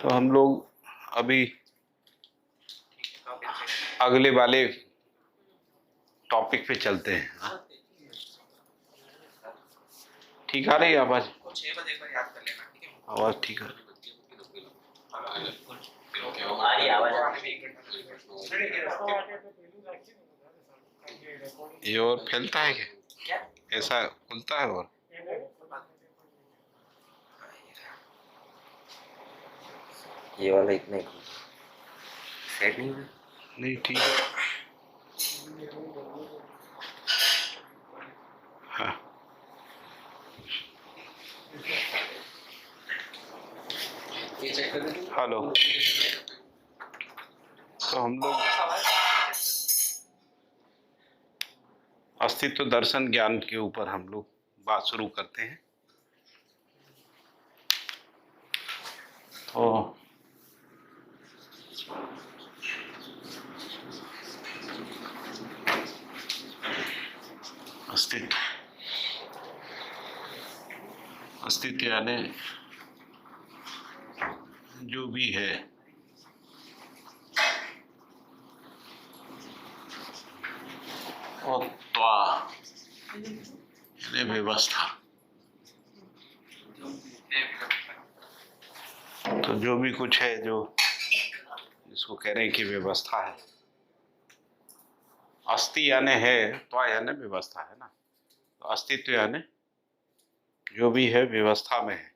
तो हम लोग अभी अगले वाले टॉपिक पे चलते हैं। हाँ? ठीक आ रही है आवाज? 6 बजे एक बार याद कर लेना, ठीक है? आवाज ठीक है? ये और फैलता है क्या? ऐसा खुलता है और ये वाला इतना ही सेट नहीं ठीक है। हाँ हेलो। तो हम लोग अस्तित्व दर्शन ज्ञान के ऊपर हम लोग बात शुरू करते हैं। तो अस्तित्व यानी जो भी है और त्वा यानी व्यवस्था। तो जो भी कुछ है जो इसको कह रहे हैं कि व्यवस्था है। अस्ति यानी है, त्वा यानी व्यवस्था है ना। तो अस्तित्व यानी जो भी है व्यवस्था में है।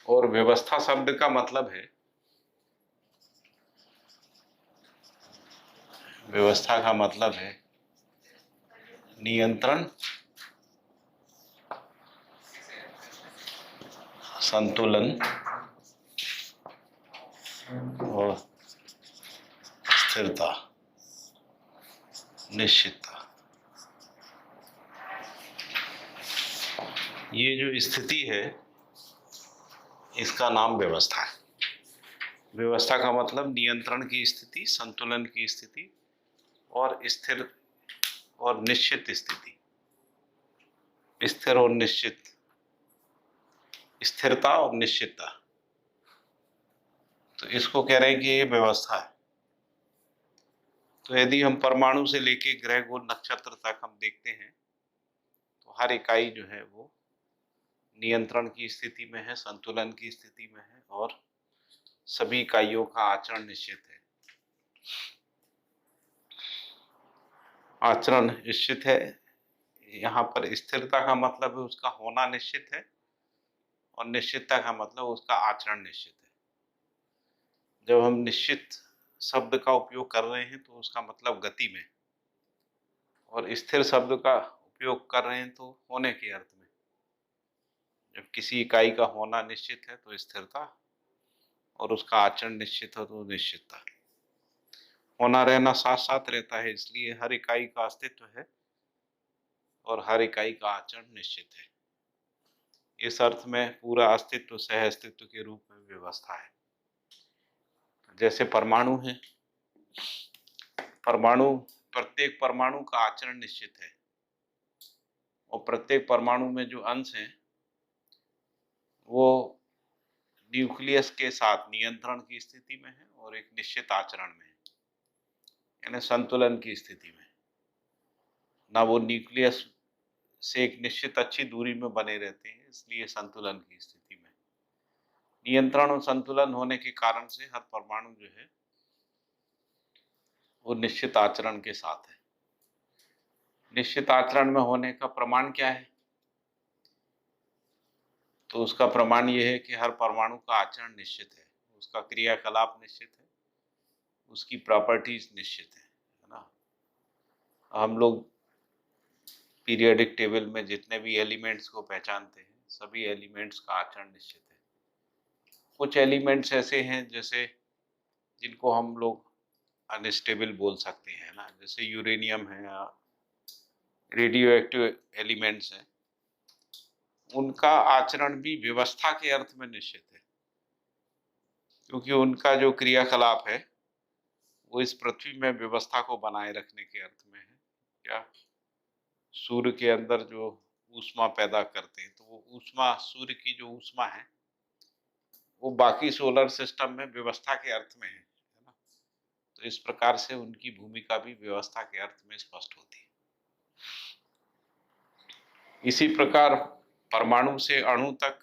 और व्यवस्था शब्द का मतलब है, व्यवस्था का मतलब है नियंत्रण, संतुलन और स्थिरता, निश्चितता। ये जो स्थिति है इसका नाम व्यवस्था है। व्यवस्था का मतलब नियंत्रण की स्थिति, संतुलन की स्थिति और स्थिर और निश्चित स्थिति। स्थिर और निश्चित, स्थिरता और निश्चितता। तो इसको कह रहे हैं कि ये व्यवस्था है। तो यदि हम परमाणु से लेके ग्रह गोल नक्षत्र तक हम देखते हैं तो हर इकाई जो है वो नियंत्रण की स्थिति में है, संतुलन की स्थिति में है और सभी इकाइयों का आचरण निश्चित है। आचरण निश्चित है। यहाँ पर स्थिरता का मतलब है उसका होना निश्चित है और निश्चितता का मतलब उसका आचरण निश्चित है। जब हम निश्चित शब्द का उपयोग कर रहे हैं तो उसका मतलब गति में, और स्थिर शब्द का उपयोग कर रहे हैं तो होने के अर्थ में। जब किसी इकाई का होना निश्चित है तो स्थिरता और उसका आचरण निश्चित हो तो निश्चितता। होना रहना साथ साथ रहता है, इसलिए हर इकाई का अस्तित्व है और हर इकाई का आचरण निश्चित है। इस अर्थ में पूरा अस्तित्व सह अस्तित्व के रूप में व्यवस्था है। जैसे परमाणु है, परमाणु, प्रत्येक परमाणु का आचरण निश्चित है और प्रत्येक परमाणु में जो अंश हैं वो न्यूक्लियस के साथ नियंत्रण की स्थिति में है और एक निश्चित आचरण में है, यानी संतुलन की स्थिति में। ना वो न्यूक्लियस से एक निश्चित अच्छी दूरी में बने रहते हैं, इसलिए संतुलन की स्थिति में। नियंत्रण और संतुलन होने के कारण से हर परमाणु जो है वो निश्चित आचरण के साथ है। निश्चित आचरण में होने का प्रमाण क्या है? तो उसका प्रमाण ये है कि हर परमाणु का आचरण निश्चित है, उसका क्रियाकलाप निश्चित है, उसकी प्रॉपर्टीज निश्चित है ना। हम लोग पीरियोडिक टेबल में जितने भी एलिमेंट्स को पहचानते हैं, सभी एलिमेंट्स का आचरण निश्चित है। कुछ एलिमेंट्स ऐसे हैं जैसे जिनको हम लोग अनस्टेबल बोल सकते हैं ना, जैसे यूरेनियम है या रेडियो एक्टिव एलिमेंट्स हैं। उनका आचरण भी व्यवस्था के अर्थ में निश्चित है, क्योंकि उनका जो क्रियाकलाप है वो इस पृथ्वी में व्यवस्था को बनाए रखने के अर्थ में है। क्या सूर्य के अंदर जो ऊष्मा पैदा करते हैं तो वो ऊष्मा, सूर्य की जो ऊष्मा है वो बाकी सोलर सिस्टम में व्यवस्था के अर्थ में है ना? तो इस प्रकार से उनकी भूमिका भी व्यवस्था के अर्थ में स्पष्ट होती है। इसी प्रकार परमाणु से अणु तक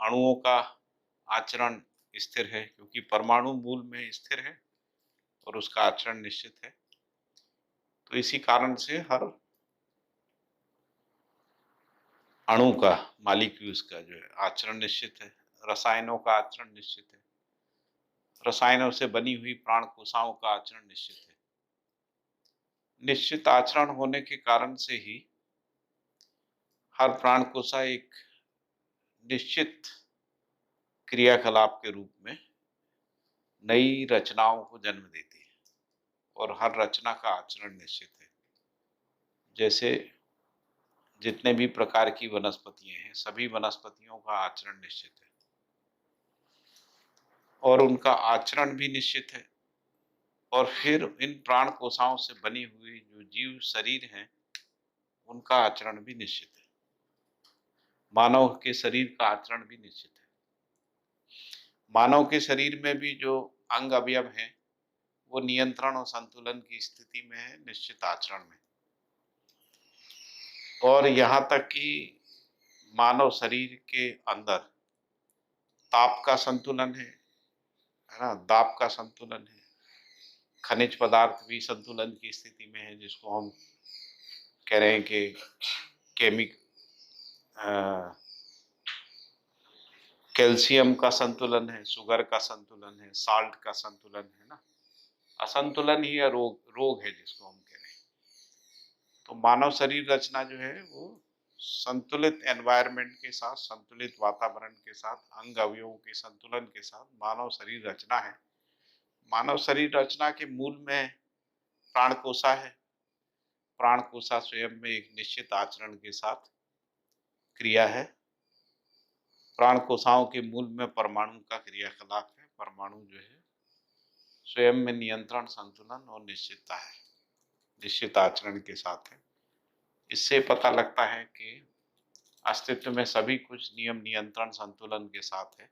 अणुओं का आचरण स्थिर है, क्योंकि परमाणु मूल में स्थिर है और उसका आचरण निश्चित है। तो इसी कारण से हर अणु का, मॉलिक्यूल्स का जो है आचरण निश्चित है। रसायनों का आचरण निश्चित है। रसायनों से बनी हुई प्राण कोशिकाओं का आचरण निश्चित है। निश्चित आचरण होने के कारण से ही हर प्राण कोशिका एक निश्चित क्रियाकलाप के रूप में नई रचनाओं को जन्म देती है और हर रचना का आचरण निश्चित है। जैसे जितने भी प्रकार की वनस्पतियां हैं, सभी वनस्पतियों का आचरण निश्चित है और उनका आचरण भी निश्चित है। और फिर इन प्राण कोशिकाओं से बनी हुई जो जीव शरीर हैं, उनका आचरण भी निश्चित है। मानव के शरीर का आचरण भी निश्चित है। मानव के शरीर में भी जो अंग अवयव हैं, वो नियंत्रण और संतुलन की स्थिति में है, निश्चित आचरण में। और यहाँ तक कि मानव शरीर के अंदर ताप का संतुलन है ना, दाब का संतुलन है। खनिज पदार्थ भी संतुलन की स्थिति में है, जिसको हम कह रहे हैं कि कैल्शियम का संतुलन है, शुगर का संतुलन है, साल्ट का संतुलन है ना। असंतुलन ही रोग है जिसको हम कह रहे हैं। तो मानव शरीर रचना जो है वो संतुलित एनवायरनमेंट के साथ, संतुलित वातावरण के साथ, अंग अवयवों के संतुलन के साथ मानव शरीर रचना है। मानव शरीर रचना के मूल में प्राण कोशिका है। प्राण कोशिका स्वयं में एक निश्चित आचरण के साथ क्रिया है। प्राण कोशिकाओं के मूल में परमाणु का क्रियाकलाप है। परमाणु जो है स्वयं में नियंत्रण, संतुलन और निश्चितता है, निश्चित आचरण के साथ है। इससे पता लगता है कि अस्तित्व में सभी कुछ नियम, नियंत्रण, संतुलन के साथ है।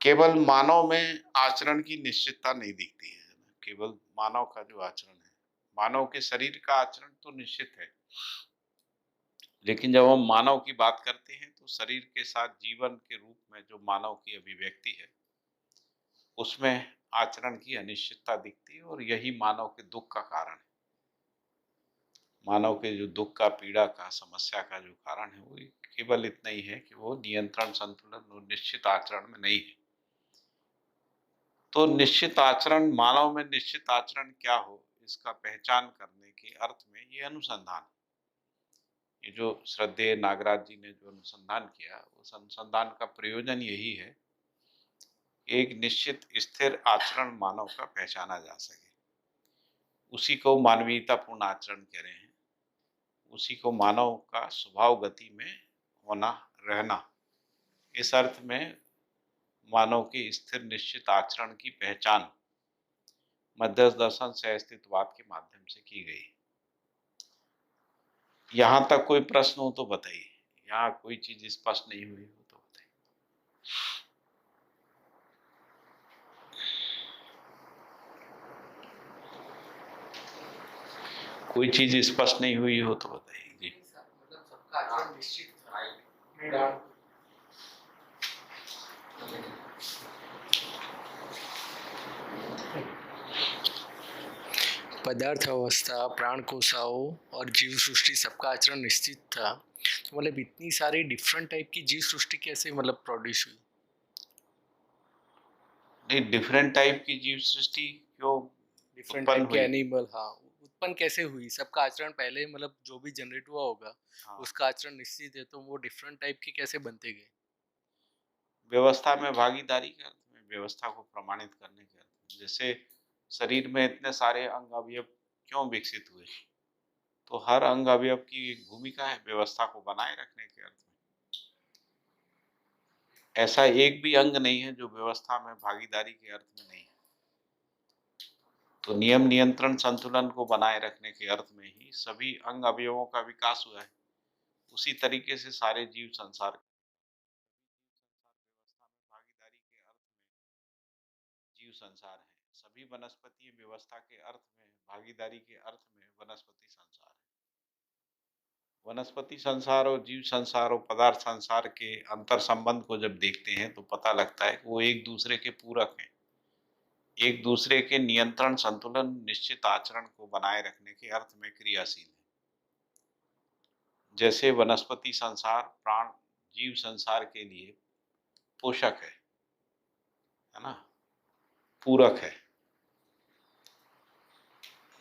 केवल मानव में आचरण की निश्चितता नहीं दिखती है। केवल मानव का जो आचरण है, मानव के शरीर का आचरण तो निश्चित है, लेकिन जब हम मानव की बात करते हैं तो शरीर के साथ जीवन के रूप में जो मानव की अभिव्यक्ति है, उसमें आचरण की अनिश्चितता दिखती है और यही मानव के दुख का कारण है। मानव के जो दुख का, पीड़ा का, समस्या का जो कारण है, वो केवल इतना ही है कि वो नियंत्रण, संतुलन और निश्चित आचरण में नहीं है। तो निश्चित आचरण, मानव में निश्चित आचरण क्या हो, इसका पहचान करने के अर्थ में ये अनुसंधान, ये जो श्रद्धेय नागराज जी ने जो अनुसंधान किया, उस अनुसंधान का प्रयोजन यही है, एक निश्चित स्थिर आचरण मानव का पहचाना जा सके। उसी को मानवीयतापूर्ण आचरण कह रहे हैं। उसी को मानव का स्वभाव गति में होना, रहना, इस अर्थ में मानव के स्थिर निश्चित आचरण की पहचान मध्यस्थ दर्शन से अस्तित्ववाद के माध्यम से की गई। यहाँ तक कोई प्रश्न हो तो बताइए, यहाँ कोई चीज स्पष्ट नहीं हुई हो तो बताइए। कोई चीज स्पष्ट नहीं हुई हो तो बताइए जी। मतलब सबका आचरण निश्चित था। पदार्थ अवस्था, प्राण कोशिकाओं और जीव सृष्टि सबका आचरण निश्चित था। तो मतलब इतनी सारी डिफरेंट टाइप की जीव सृष्टि कैसे मतलब प्रोड्यूस हुई? नहीं, डिफरेंट टाइप की जीव सृष्टि क्यों डिफरेंट उत्पन्न टाइप के हुई? एनिमल, हाँ, उत्पन्न कैसे हुई? सबका आचरण पहले मतलब जो भी जनरेट हुआ होगा, हाँ, उसका आचरण निश्चित है, तो वो डिफरेंट टाइप के कैसे बनते गए? व्यवस्था में भागीदारी के अर्थ में, व्यवस्था को प्रमाणित करने के अर्थ में। जैसे शरीर में इतने सारे अंग अवयव क्यों विकसित हुए, तो हर अंग अवयव की एक भूमिका है व्यवस्था को बनाए रखने के अर्थ में। ऐसा एक भी अंग नहीं है जो व्यवस्था में भागीदारी के अर्थ में नहीं है। तो नियम, नियंत्रण, संतुलन को बनाए रखने के अर्थ में ही सभी अंग अवयवों का विकास हुआ है। उसी तरीके से सारे जीव संसार संसार है। सभी वनस्पतीय व्यवस्था के अर्थ में, भागीदारी के अर्थ में वनस्पति संसार है। वनस्पति संसार और जीव संसार और पदार्थ संसार के अंतर संबंध को जब देखते हैं तो पता लगता है कि वो एक दूसरे के पूरक हैं। एक दूसरे के नियंत्रण, संतुलन, निश्चित आचरण को बनाए रखने के अर्थ में क्रियाशील है। जैसे वनस्पति संसार प्राण जीव संसार के लिए पोषक है ना, पूरक है,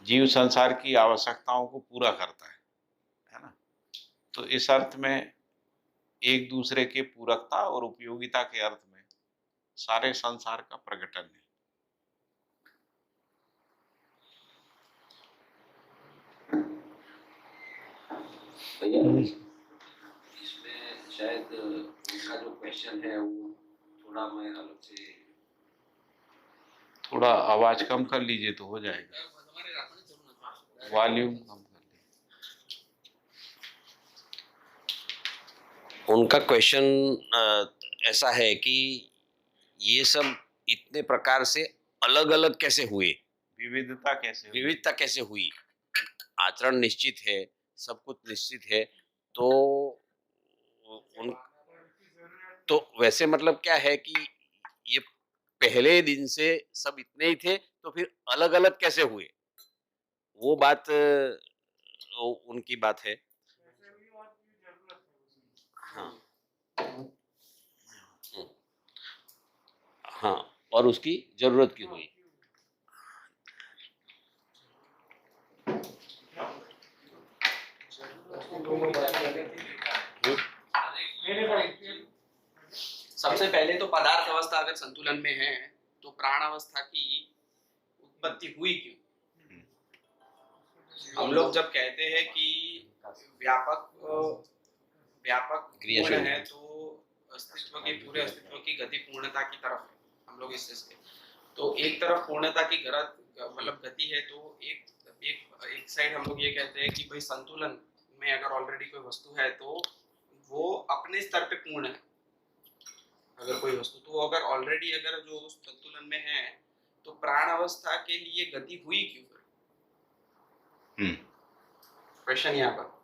जीव संसार की आवश्यकताओं को पूरा करता है ना। तो इस अर्थ में एक दूसरे के पूरकता और उपयोगिता के अर्थ में सारे संसार का प्रकटन है। भैया इसमें शायद उनका जो क्वेश्चन है वो थोड़ा मैं अलग से, थोड़ा आवाज कम कर लीजिए तो हो जाएगा, वॉल्यूम कम कर लीजिए। उनका क्वेश्चन ऐसा है कि ये सब इतने प्रकार से अलग अलग कैसे हुए, विविधता कैसे हुई? विविधता कैसे हुई? आचरण निश्चित है, सब कुछ निश्चित है, तो उन तो वैसे मतलब क्या है कि ये पहले दिन से सब इतने ही थे तो फिर अलग अलग कैसे हुए, वो बात उनकी बात है। हाँ हाँ, और उसकी जरूरत क्यों हुई? सबसे पहले तो पदार्थ अवस्था अगर संतुलन में है तो प्राण अवस्था की उत्पत्ति हुई क्यों? हम लोग जब कहते हैं कि व्यापक क्रियाशील पूर्ण है तो अस्तित्व के पूरे अस्तित्व की गति पूर्णता की तरफ है। हम लोग इससे तो एक तरफ पूर्णता की मतलब गति है, तो एक साइड हम लोग ये कहते हैं कि भाई संतुलन में अगर ऑलरेडी कोई वस्तु है तो वो अपने स्तर पे पूर्ण है। अगर कोई वस्तु तो अगर ऑलरेडी अगर जो संतुलन में है तो प्राण अवस्था के लिए गति हुई क्यों फिर? क्वेश्चन यहाँ पर।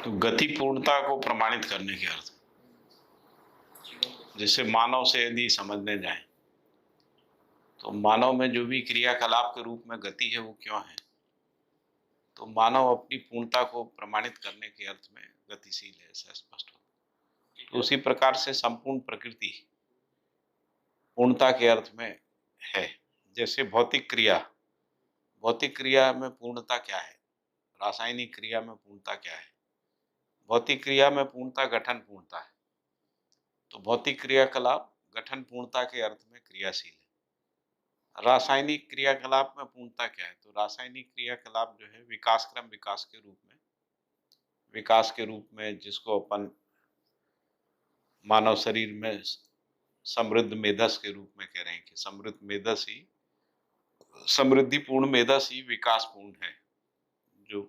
तो गति पूर्णता को प्रमाणित करने के अर्थ, जैसे मानव से यदि समझने जाएं तो मानव में जो भी क्रियाकलाप के रूप में गति है वो क्यों है? तो मानव अपनी पूर्णता को प्रमाणित करने के अर्थ में गतिशील है, ऐसा स्पष्ट हो। तो उसी प्रकार से संपूर्ण प्रकृति पूर्णता के अर्थ में है। जैसे भौतिक क्रिया में पूर्णता क्या है, रासायनिक क्रिया में पूर्णता क्या है? भौतिक क्रिया में पूर्णता गठन पूर्णता है, तो भौतिक क्रियाकलाप गठन पूर्णता के अर्थ में क्रियाशील है। रासायनिक क्रियाकलाप में पूर्णता क्या है? तो रासायनिक क्रियाकलाप जो है विकास के रूप में जिसको अपन मानव शरीर में समृद्ध मेधस के रूप में कह रहे हैं कि समृद्धिपूर्ण मेधस ही विकासपूर्ण है, जो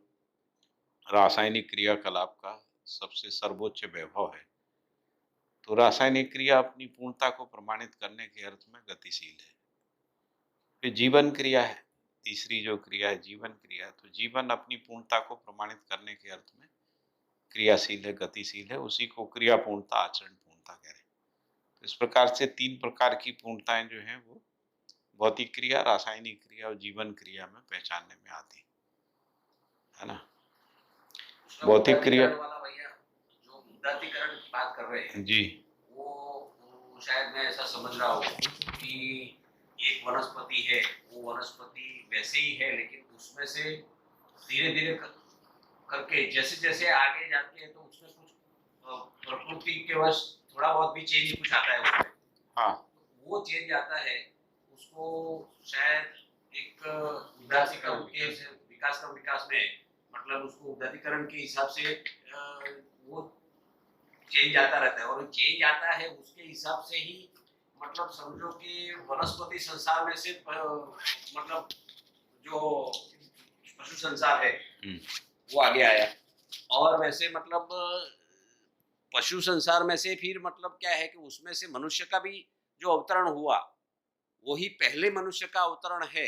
रासायनिक क्रियाकलाप का सबसे सर्वोच्च वैभव है। तो रासायनिक क्रिया अपनी पूर्णता को प्रमाणित करने के अर्थ में गतिशील है। फिर जीवन क्रिया है, तीसरी जो क्रिया है जीवन क्रिया, तो जीवन अपनी पूर्णता को प्रमाणित करने के अर्थ में क्रियाशील है, गतिशील है। उसी को क्रिया पूर्णता, आचरण पूर्णता कह रहे हैं। तो इस प्रकार से तीन प्रकार की पूर्णताएं जो हैं वो भौतिक क्रिया, रासायनिक क्रिया और जीवन क्रिया में पहचानने में आती है ना। भौतिक क्रिया वाला भैया जो उदात्तीकरण की बात कर रहे हैं जी, वो शायद मैं ऐसा समझ रहा हूँ कि एक वनस्पति है, वो वनस्पति वैसे ही है, लेकिन उसमें से धीरे धीरे करके जैसे जैसे आगे जाती है तो उसमें कुछ प्रकृति के वश थोड़ा बहुत भी चेंज कुछ आता है उसमें। हाँ, वो चेंज आता है, उसको शायद एक उदासीकरण के विकास में मतलब उसको उदातीकरण के हिसाब से वो चेंज आता रहता है, और चेंज आता है उसके हिसाब से ही मतलब समझो कि वनस्पति संसार में से मतलब जो पशु संसार है वो आगे आया। और वैसे मतलब पशु संसार में से फिर मतलब क्या है कि उसमें से मनुष्य का भी जो अवतरण हुआ वही पहले मनुष्य का अवतरण है।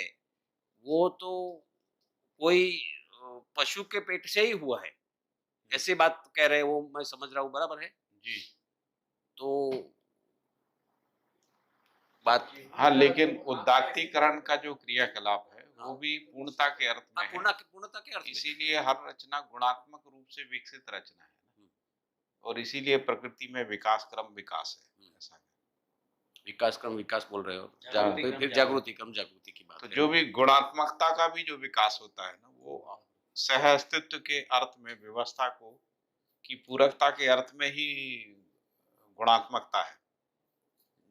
वो तो कोई पशु के पेट से ही हुआ है, ऐसे बात कह रहे हो, मैं समझ रहा हूँ, बराबर है? जी तो बात हाँ, लेकिन उदात्तीकरण का जो क्रियाकलाप है वो भी पूर्णता के अर्थ में है, पूर्णता के अर्थ में। इसीलिए हर रचना गुणात्मक रूप से विकसित रचना है ना, और इसीलिए प्रकृति में विकास क्रम विकास है, ऐसा है। विकास क्रम विकास बोल रहे हो, जागृति फिर क्रम जागृति क्रम जागृति की बात तो है। जो भी गुणात्मकता का भी जो विकास होता है ना, वो सह अस्तित्व के अर्थ में व्यवस्था को की पूरकता के अर्थ में ही गुणात्मकता है,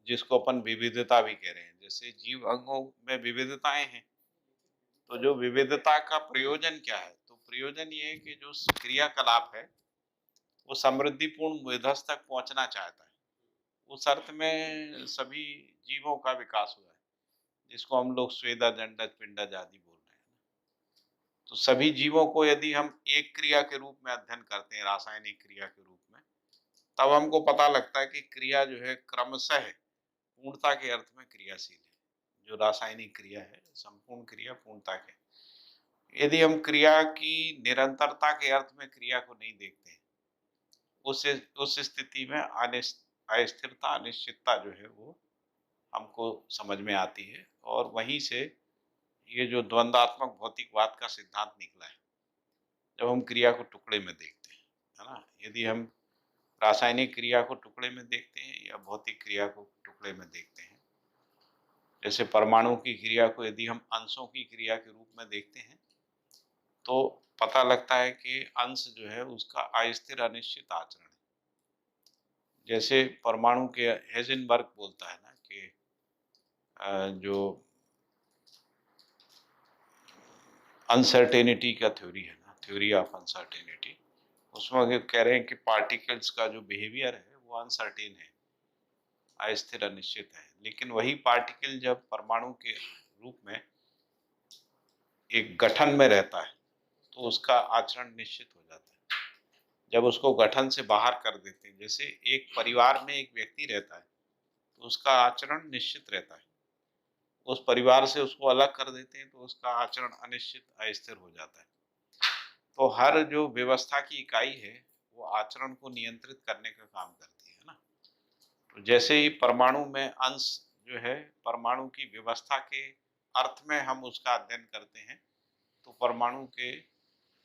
जिसको अपन विविधता भी कह रहे हैं। जैसे जीव अंगों में विविधताएं हैं, तो जो विविधता का प्रयोजन क्या है? तो प्रयोजन ये है कि जो क्रियाकलाप है वो समृद्धिपूर्ण मेधस तक पहुंचना चाहता है। उस अर्थ में सभी जीवों का विकास हुआ है, जिसको हम लोग स्वेदज, अंडज, पिंडज आदि बोल रहे हैं। तो सभी जीवों को यदि हम एक क्रिया के रूप में अध्ययन करते हैं, रासायनिक क्रिया के रूप में, तब हमको पता लगता है कि क्रिया जो है क्रमशः पूर्णता के अर्थ में क्रियाशील है। जो रासायनिक क्रिया है, संपूर्ण क्रिया पूर्णता के। यदि हम क्रिया की निरंतरता के अर्थ में क्रिया को नहीं देखते हैं, उस स्थिति में अस्थिरता, अनिश्चितता जो है वो हमको समझ में आती है, और वहीं से ये जो द्वंद्वात्मक भौतिकवाद का सिद्धांत निकला है। जब हम क्रिया को टुकड़े में देखते हैं, है ना, यदि हम रासायनिक क्रिया को टुकड़े में देखते हैं या भौतिक क्रिया को टुकड़े में देखते हैं, जैसे परमाणु की क्रिया को यदि हम अंशों की क्रिया के रूप में देखते हैं, तो पता लगता है कि अंश जो है उसका अस्थिर अनिश्चित आचरण है। जैसे परमाणु के हेजनबर्ग बोलता है ना कि जो अनसर्टेनिटी का थ्योरी है ना, थ्योरी ऑफ अनसर्टेनिटी, उसमें कह रहे हैं कि पार्टिकल्स का जो बिहेवियर है वो अनसर्टेन है, अस्थिर अनिश्चित है। लेकिन वही पार्टिकल जब परमाणु के रूप में एक गठन में रहता है तो उसका आचरण निश्चित हो जाता है। जब उसको गठन से बाहर कर देते हैं, जैसे एक परिवार में एक व्यक्ति रहता है तो उसका आचरण निश्चित रहता है, उस परिवार से उसको अलग कर देते हैं तो उसका आचरण अनिश्चित, अस्थिर हो जाता है। तो हर जो व्यवस्था की इकाई है वो आचरण को नियंत्रित करने का काम करती है ना। तो जैसे ही परमाणु में अंश जो है, परमाणु की व्यवस्था के अर्थ में हम उसका अध्ययन करते हैं, तो परमाणु के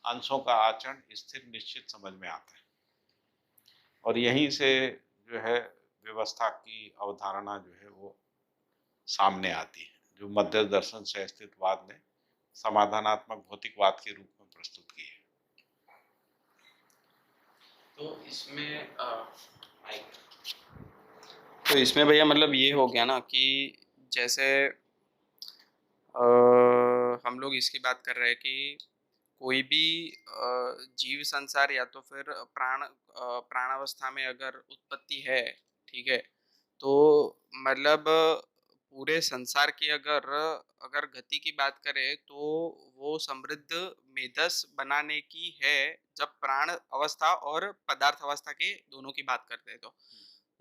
अंशों का आचरण स्थिर निश्चित समझ में आता है, और यहीं से जो है व्यवस्था की अवधारणा जो है वो सामने आती है, जो मध्य दर्शन से अस्तित्ववाद ने समाधानात्मक भौतिकवाद के रूप में प्रस्तुत की है। तो इसमें भैया मतलब ये हो गया ना कि जैसे हम लोग इसकी बात कर रहे हैं कि कोई भी जीव संसार या तो फिर प्राणावस्था में अगर उत्पत्ति है, ठीक है, तो मतलब पूरे संसार की अगर अगर गति की बात करें तो वो समृद्ध मेधस बनाने की है, जब प्राण अवस्था और पदार्थ अवस्था के दोनों की बात करते हैं। तो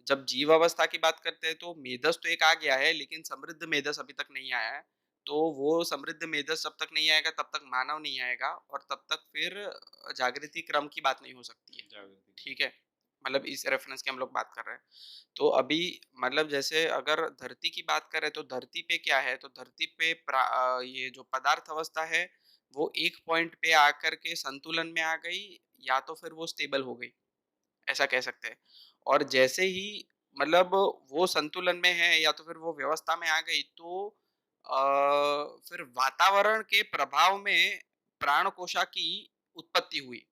जब जीव अवस्था की बात करते हैं तो मेधस तो एक आ गया है, लेकिन समृद्ध मेधस अभी तक नहीं आया है। तो वो समृद्ध मेधस जब तक नहीं आएगा तब तक मानव नहीं आएगा, और तब तक फिर जागृति क्रम की बात नहीं हो सकती है। ठीक है, मतलब इस रेफरेंस की हम लोग बात कर रहे हैं। तो अभी मतलब जैसे अगर धरती की बात करें तो धरती पे क्या है, तो धरती पे ये जो पदार्थ अवस्था है वो एक पॉइंट पे आकर के संतुलन में आ गई, या तो फिर वो स्टेबल हो गई, ऐसा कह सकते हैं। और जैसे ही मतलब वो संतुलन में है या तो फिर वो व्यवस्था में आ गई, तो फिर वातावरण के प्रभाव में प्राण कोशा की उत्पत्ति हुई।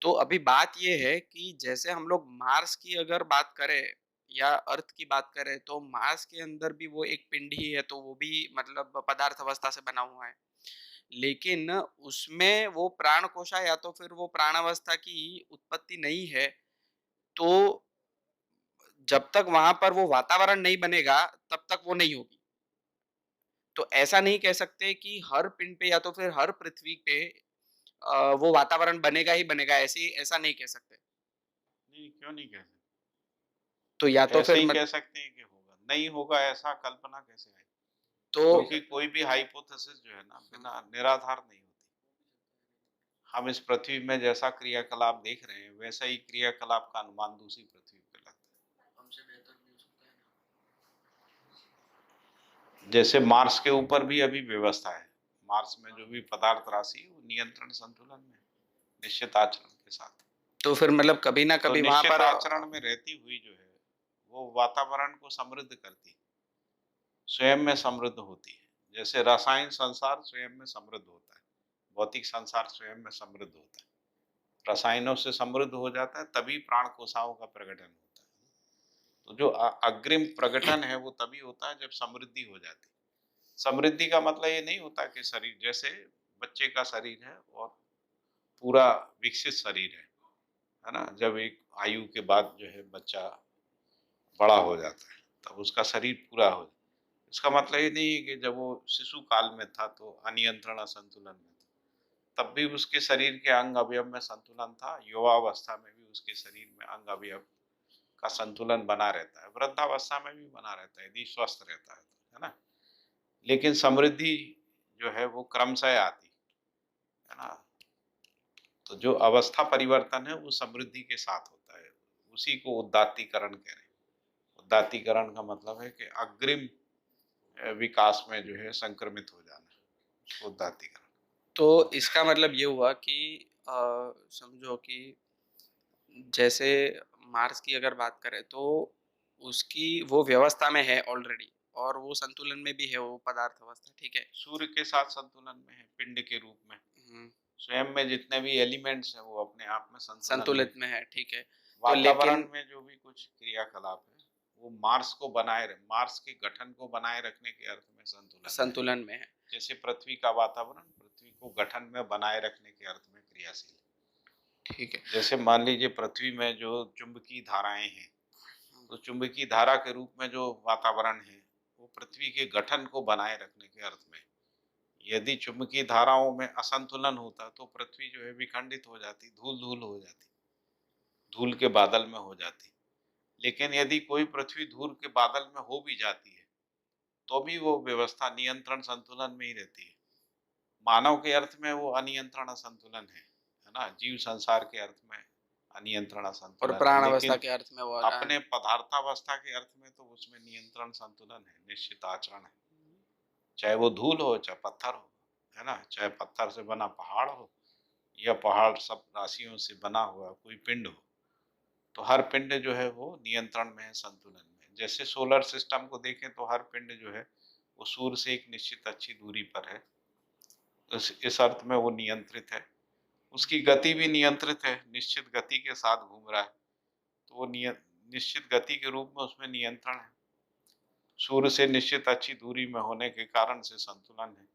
तो अभी बात ये है कि जैसे हम लोग मार्स की अगर बात करें या अर्थ की बात करें, तो मार्स के अंदर भी वो एक पिंड ही है, तो वो भी मतलब पदार्थ अवस्था से बना हुआ है। लेकिन उसमें वो प्राण कोशा या तो फिर वो प्राणावस्था की उत्पत्ति नहीं है। तो जब तक वहां पर वो वातावरण नहीं बनेगा तब तक वो नहीं होगी। तो ऐसा नहीं कह सकते कि हर पिंड पे या तो फिर हर पृथ्वी पे वो वातावरण बनेगा ही बनेगा, ऐसे ऐसा नहीं कह सकते। नहीं, क्यों नहीं कह सकते? तो या तो ऐसे फिर ही कह सकते हैं कि होगा, नहीं होगा ऐसा कल्पना कैसे आएगी? तो क्योंकि कोई भी हाइपोथेसिस जो है ना बिना निराधार नहीं होती। हम इस पृथ्वी में जैसा क्रियाकलाप देख रहे हैं वैसा ही क्रियाकलाप का अनुमान दूसरी पृथ्वी पे लगता हमसे बेहतर नहीं हो सकता है ना। है। जैसे मार्स के ऊपर भी अभी व्यवस्था है, मार्स में जो भी पदार्थ राशि है, वो नियंत्रण संतुलन में है, निश्चित आचरण के साथ। तो फिर मतलब कभी ना तो कभी वहां निश्चित पर आचरण में रहती हुई जो है वो वातावरण को समृद्ध करती है, स्वयं में समृद्ध होती है। जैसे रसायन संसार स्वयं में समृद्ध होता है, भौतिक संसार स्वयं में समृद्ध होता है, रसायनों से समृद्ध हो जाता है, तभी प्राण कोशिकाओं का प्रकटन होता है। तो जो अग्रिम प्रकटन है वो तभी होता है जब समृद्धि हो जाती है। समृद्धि का मतलब ये नहीं होता कि शरीर जैसे बच्चे का शरीर है और पूरा विकसित शरीर है ना? जब एक आयु के बाद जो है बच्चा बड़ा हो जाता है तब उसका शरीर पूरा हो, इसका मतलब ये नहीं है कि जब वो शिशु काल में था तो अनियंत्रण असंतुलन में था, तब भी उसके शरीर के अंग अवयव में संतुलन था, युवावस्था में भी उसके शरीर में अंग अवयव का संतुलन बना रहता है, वृद्धावस्था में भी बना रहता है यदि स्वस्थ रहता है तो, है ना? लेकिन समृद्धि जो है वो क्रमशः आती है ना? तो जो अवस्था परिवर्तन है वो समृद्धि के साथ होता है, उसी को उदात्तीकरण कह रहे हैं। उदात्तीकरण का मतलब है कि अग्रिम विकास में जो है संक्रमित हो जाना, उसको उदात्तीकरण। तो इसका मतलब ये हुआ कि समझो कि जैसे मार्स की अगर बात करें तो उसकी वो व्यवस्था में है ऑलरेडी और वो संतुलन में भी है वो पदार्थ अवस्था, ठीक है। सूर्य के साथ संतुलन में है पिंड के रूप में, हम्म, स्वयं में जितने भी एलिमेंट्स हैं वो अपने आप में संतुलन में संतुलित है। में है, ठीक है। तो वातावरण लेकिन में जो भी कुछ क्रियाकलाप है वो मार्स को बनाए मार्स के गठन को बनाए रखने के अर्थ में संतुलन में है। संतुलन में है, जैसे पृथ्वी का वातावरण पृथ्वी को गठन में बनाए रखने के अर्थ में क्रियाशील है। ठीक है। जैसे मान लीजिए पृथ्वी में जो चुंबकीय धाराएं हैं, तो चुंबकीय धारा के रूप में जो वातावरण है वो पृथ्वी के गठन को बनाए रखने के अर्थ में। यदि चुंबकीय धाराओं में असंतुलन होता तो पृथ्वी जो है विखंडित हो जाती, धूल धूल हो जाती, धूल के बादल में हो जाती। लेकिन यदि कोई पृथ्वी धूल के बादल में हो भी जाती है तो भी वो व्यवस्था नियंत्रण संतुलन में ही रहती है। मानव के अर्थ में वो अनियंत्रण असंतुलन है ना? जीव संसार के अर्थ में अनियंत्रण और असंतुलन है, प्राण अवस्था लेकिन के अर्थ में वो अपने पदार्थावस्था के अर्थ में तो उसमें नियंत्रण संतुलन है, निश्चित आचरण है। चाहे वो धूल हो चाहे पत्थर हो, है ना? चाहे पत्थर से बना पहाड़ हो या पहाड़ सब राशियों से बना हुआ कोई पिंड हो, तो हर पिंड जो है वो नियंत्रण में है, संतुलन में है। जैसे सोलर सिस्टम को देखें तो हर पिंड जो है वो सूर्य से एक निश्चित अच्छी दूरी पर है, इस अर्थ में वो नियंत्रित है। उसकी गति भी नियंत्रित है, निश्चित गति के साथ घूम रहा है, तो वो निश्चित गति के रूप में उसमें नियंत्रण है। सूर्य से निश्चित अच्छी दूरी में होने के कारण से संतुलन है।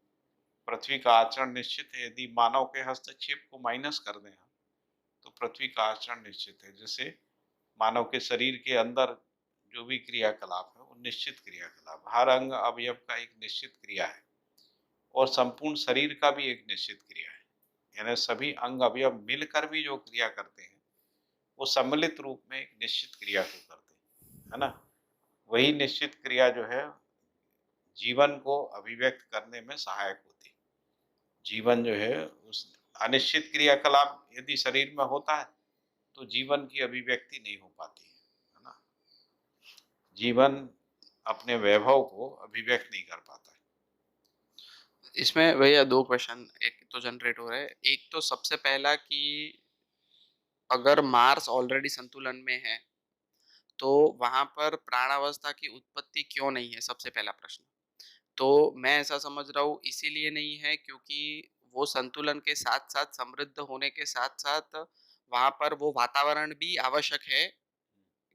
पृथ्वी का आचरण निश्चित है, यदि मानव के हस्तक्षेप को माइनस कर दें हम, तो पृथ्वी का आचरण निश्चित है। जैसे मानव के शरीर के अंदर जो भी क्रियाकलाप है वो निश्चित क्रियाकलाप, हर अंग अवयव का एक निश्चित क्रिया है और संपूर्ण शरीर का भी एक निश्चित क्रिया है। यानी सभी अंग अवयव मिलकर भी जो क्रिया करते हैं वो सम्मिलित रूप में एक निश्चित क्रिया को करते हैं, है ना? वही निश्चित क्रिया जो है जीवन को अभिव्यक्त करने में सहायक होती है। जीवन जो है उस अनिश्चित क्रियाकलाप यदि शरीर में होता है तो जीवन की अभिव्यक्ति नहीं हो पाती है ना? जीवन अपने वैभव को अभिव्यक्त नहीं कर पाता है। इसमें भैया दो क्वेश्चन एक तो जनरेट हो रहे हैं। एक तो सबसे पहला कि अगर मार्स ऑलरेडी संतुलन में है तो वहां पर प्राणावस्था की उत्पत्ति क्यों नहीं है, सबसे पहला प्रश्न। तो मैं ऐसा समझ रहा हूँ इसीलिए नहीं है क्योंकि वो संतुलन के साथ साथ समृद्ध होने के साथ साथ वहां पर वो वातावरण भी आवश्यक है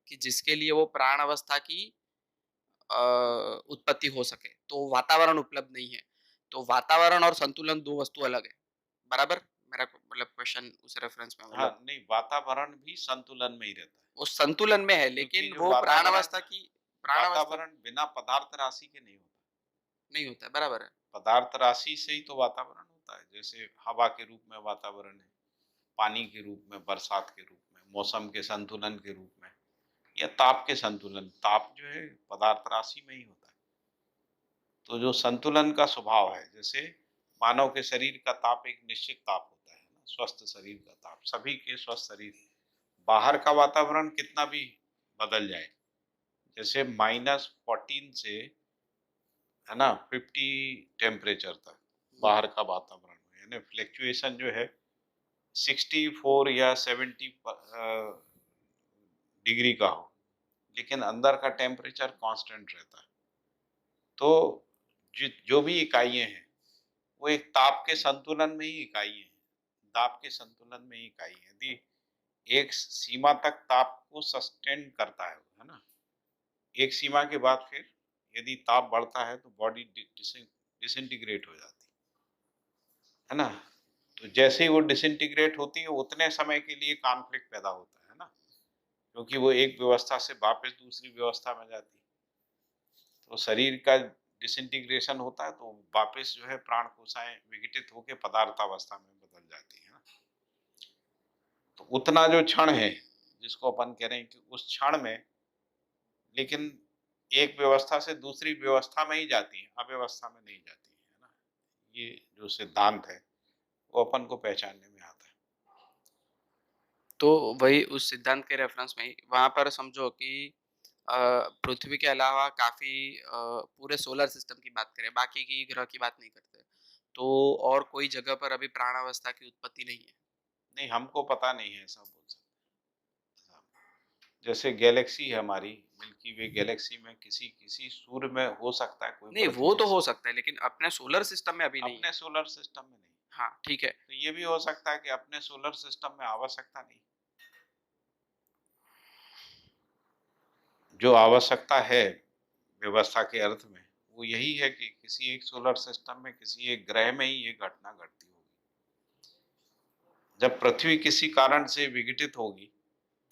कि जिसके लिए वो प्राण अवस्था की उत्पत्ति हो सके, तो वातावरण उपलब्ध नहीं है। तो वातावरण और संतुलन दो वस्तु अलग है, बराबर। मेरा मतलब क्वेश्चन उस रेफरेंस में हाँ, मतलब नहीं, वातावरण भी संतुलन में ही रहता है, वो संतुलन में है क्योंकि लेकिन जो वो प्राणावस्था की प्राणावस्था वातावरण बिना पदार्थ राशि के नहीं होता। नहीं होता है, बराबर है। पदार्थ राशि से ही तो वातावरण होता है। जैसे हवा के रूप में वातावरण है, पानी के रूप में, बरसात के रूप में, मौसम के संतुलन के रूप में, या ताप के संतुलन। ताप जो है पदार्थ राशि में ही होता है। तो जो संतुलन का स्वभाव है, जैसे मानव के शरीर का ताप एक निश्चित ताप होता है ना, स्वस्थ शरीर का ताप, सभी के स्वस्थ शरीर, बाहर का वातावरण कितना भी बदल जाए, जैसे -14 से है ना 50 टेम्परेचर तक बाहर का वातावरण, यानी फ्लक्चुएशन जो है 64 या 70 डिग्री का हो, लेकिन अंदर का टेम्परेचर कांस्टेंट रहता है। तो जो भी इकाइयां हैं वो एक ताप के संतुलन में ही इकाई है, ताप के संतुलन में ही इकाई है। यदि एक सीमा तक ताप को सस्टेन करता है ना, एक सीमा के बाद फिर यदि ताप बढ़ता है तो बॉडी डिसइंटीग्रेट हो जाती है ना। तो जैसे ही वो डिसइंटीग्रेट होती है उतने समय के लिए कॉन्फ्लिक्ट पैदा होता है ना, क्योंकि वो एक व्यवस्था से वापस दूसरी व्यवस्था में जाती है। तो शरीर का डिसइंटीग्रेशन होता है तो वापस जो है प्राण कोशिकाएं विघटित होकर पदार्थावस्था में बदल जाती है ना। तो उतना जो क्षण है जिसको अपन कह रहे हैं कि उस क्षण में, लेकिन एक व्यवस्था से दूसरी व्यवस्था में ही जाती है, अव्यवस्था में नहीं जाती है ना। ये जो सिद्धांत है वो अपन को पहचानने में आता है। तो वही उस सिद्धांत के रेफरेंस में वहां पर समझो कि पृथ्वी के अलावा काफी पूरे सोलर सिस्टम की बात करें, बाकी की ग्रह की बात नहीं करते, तो और कोई जगह पर अभी प्राणावस्था की उत्पत्ति नहीं है। नहीं, हमको पता नहीं है, ऐसा बोल सकते। जैसे गैलेक्सी है हमारी मिल्की वे गैलेक्सी में किसी सूर्य में हो सकता है कोई नहीं, वो तो हो सकता है, लेकिन अपने सोलर सिस्टम में अभी नहीं अपने है। सोलर सिस्टम में नहीं। हाँ ठीक है। तो ये भी हो सकता है कि अपने सोलर सिस्टम में आवश्यकता नहीं। जो आवश्यकता है व्यवस्था के अर्थ में वो यही है कि किसी एक सोलर सिस्टम में किसी एक ग्रह में ही ये घटना घटती होगी। जब पृथ्वी किसी कारण से विघटित होगी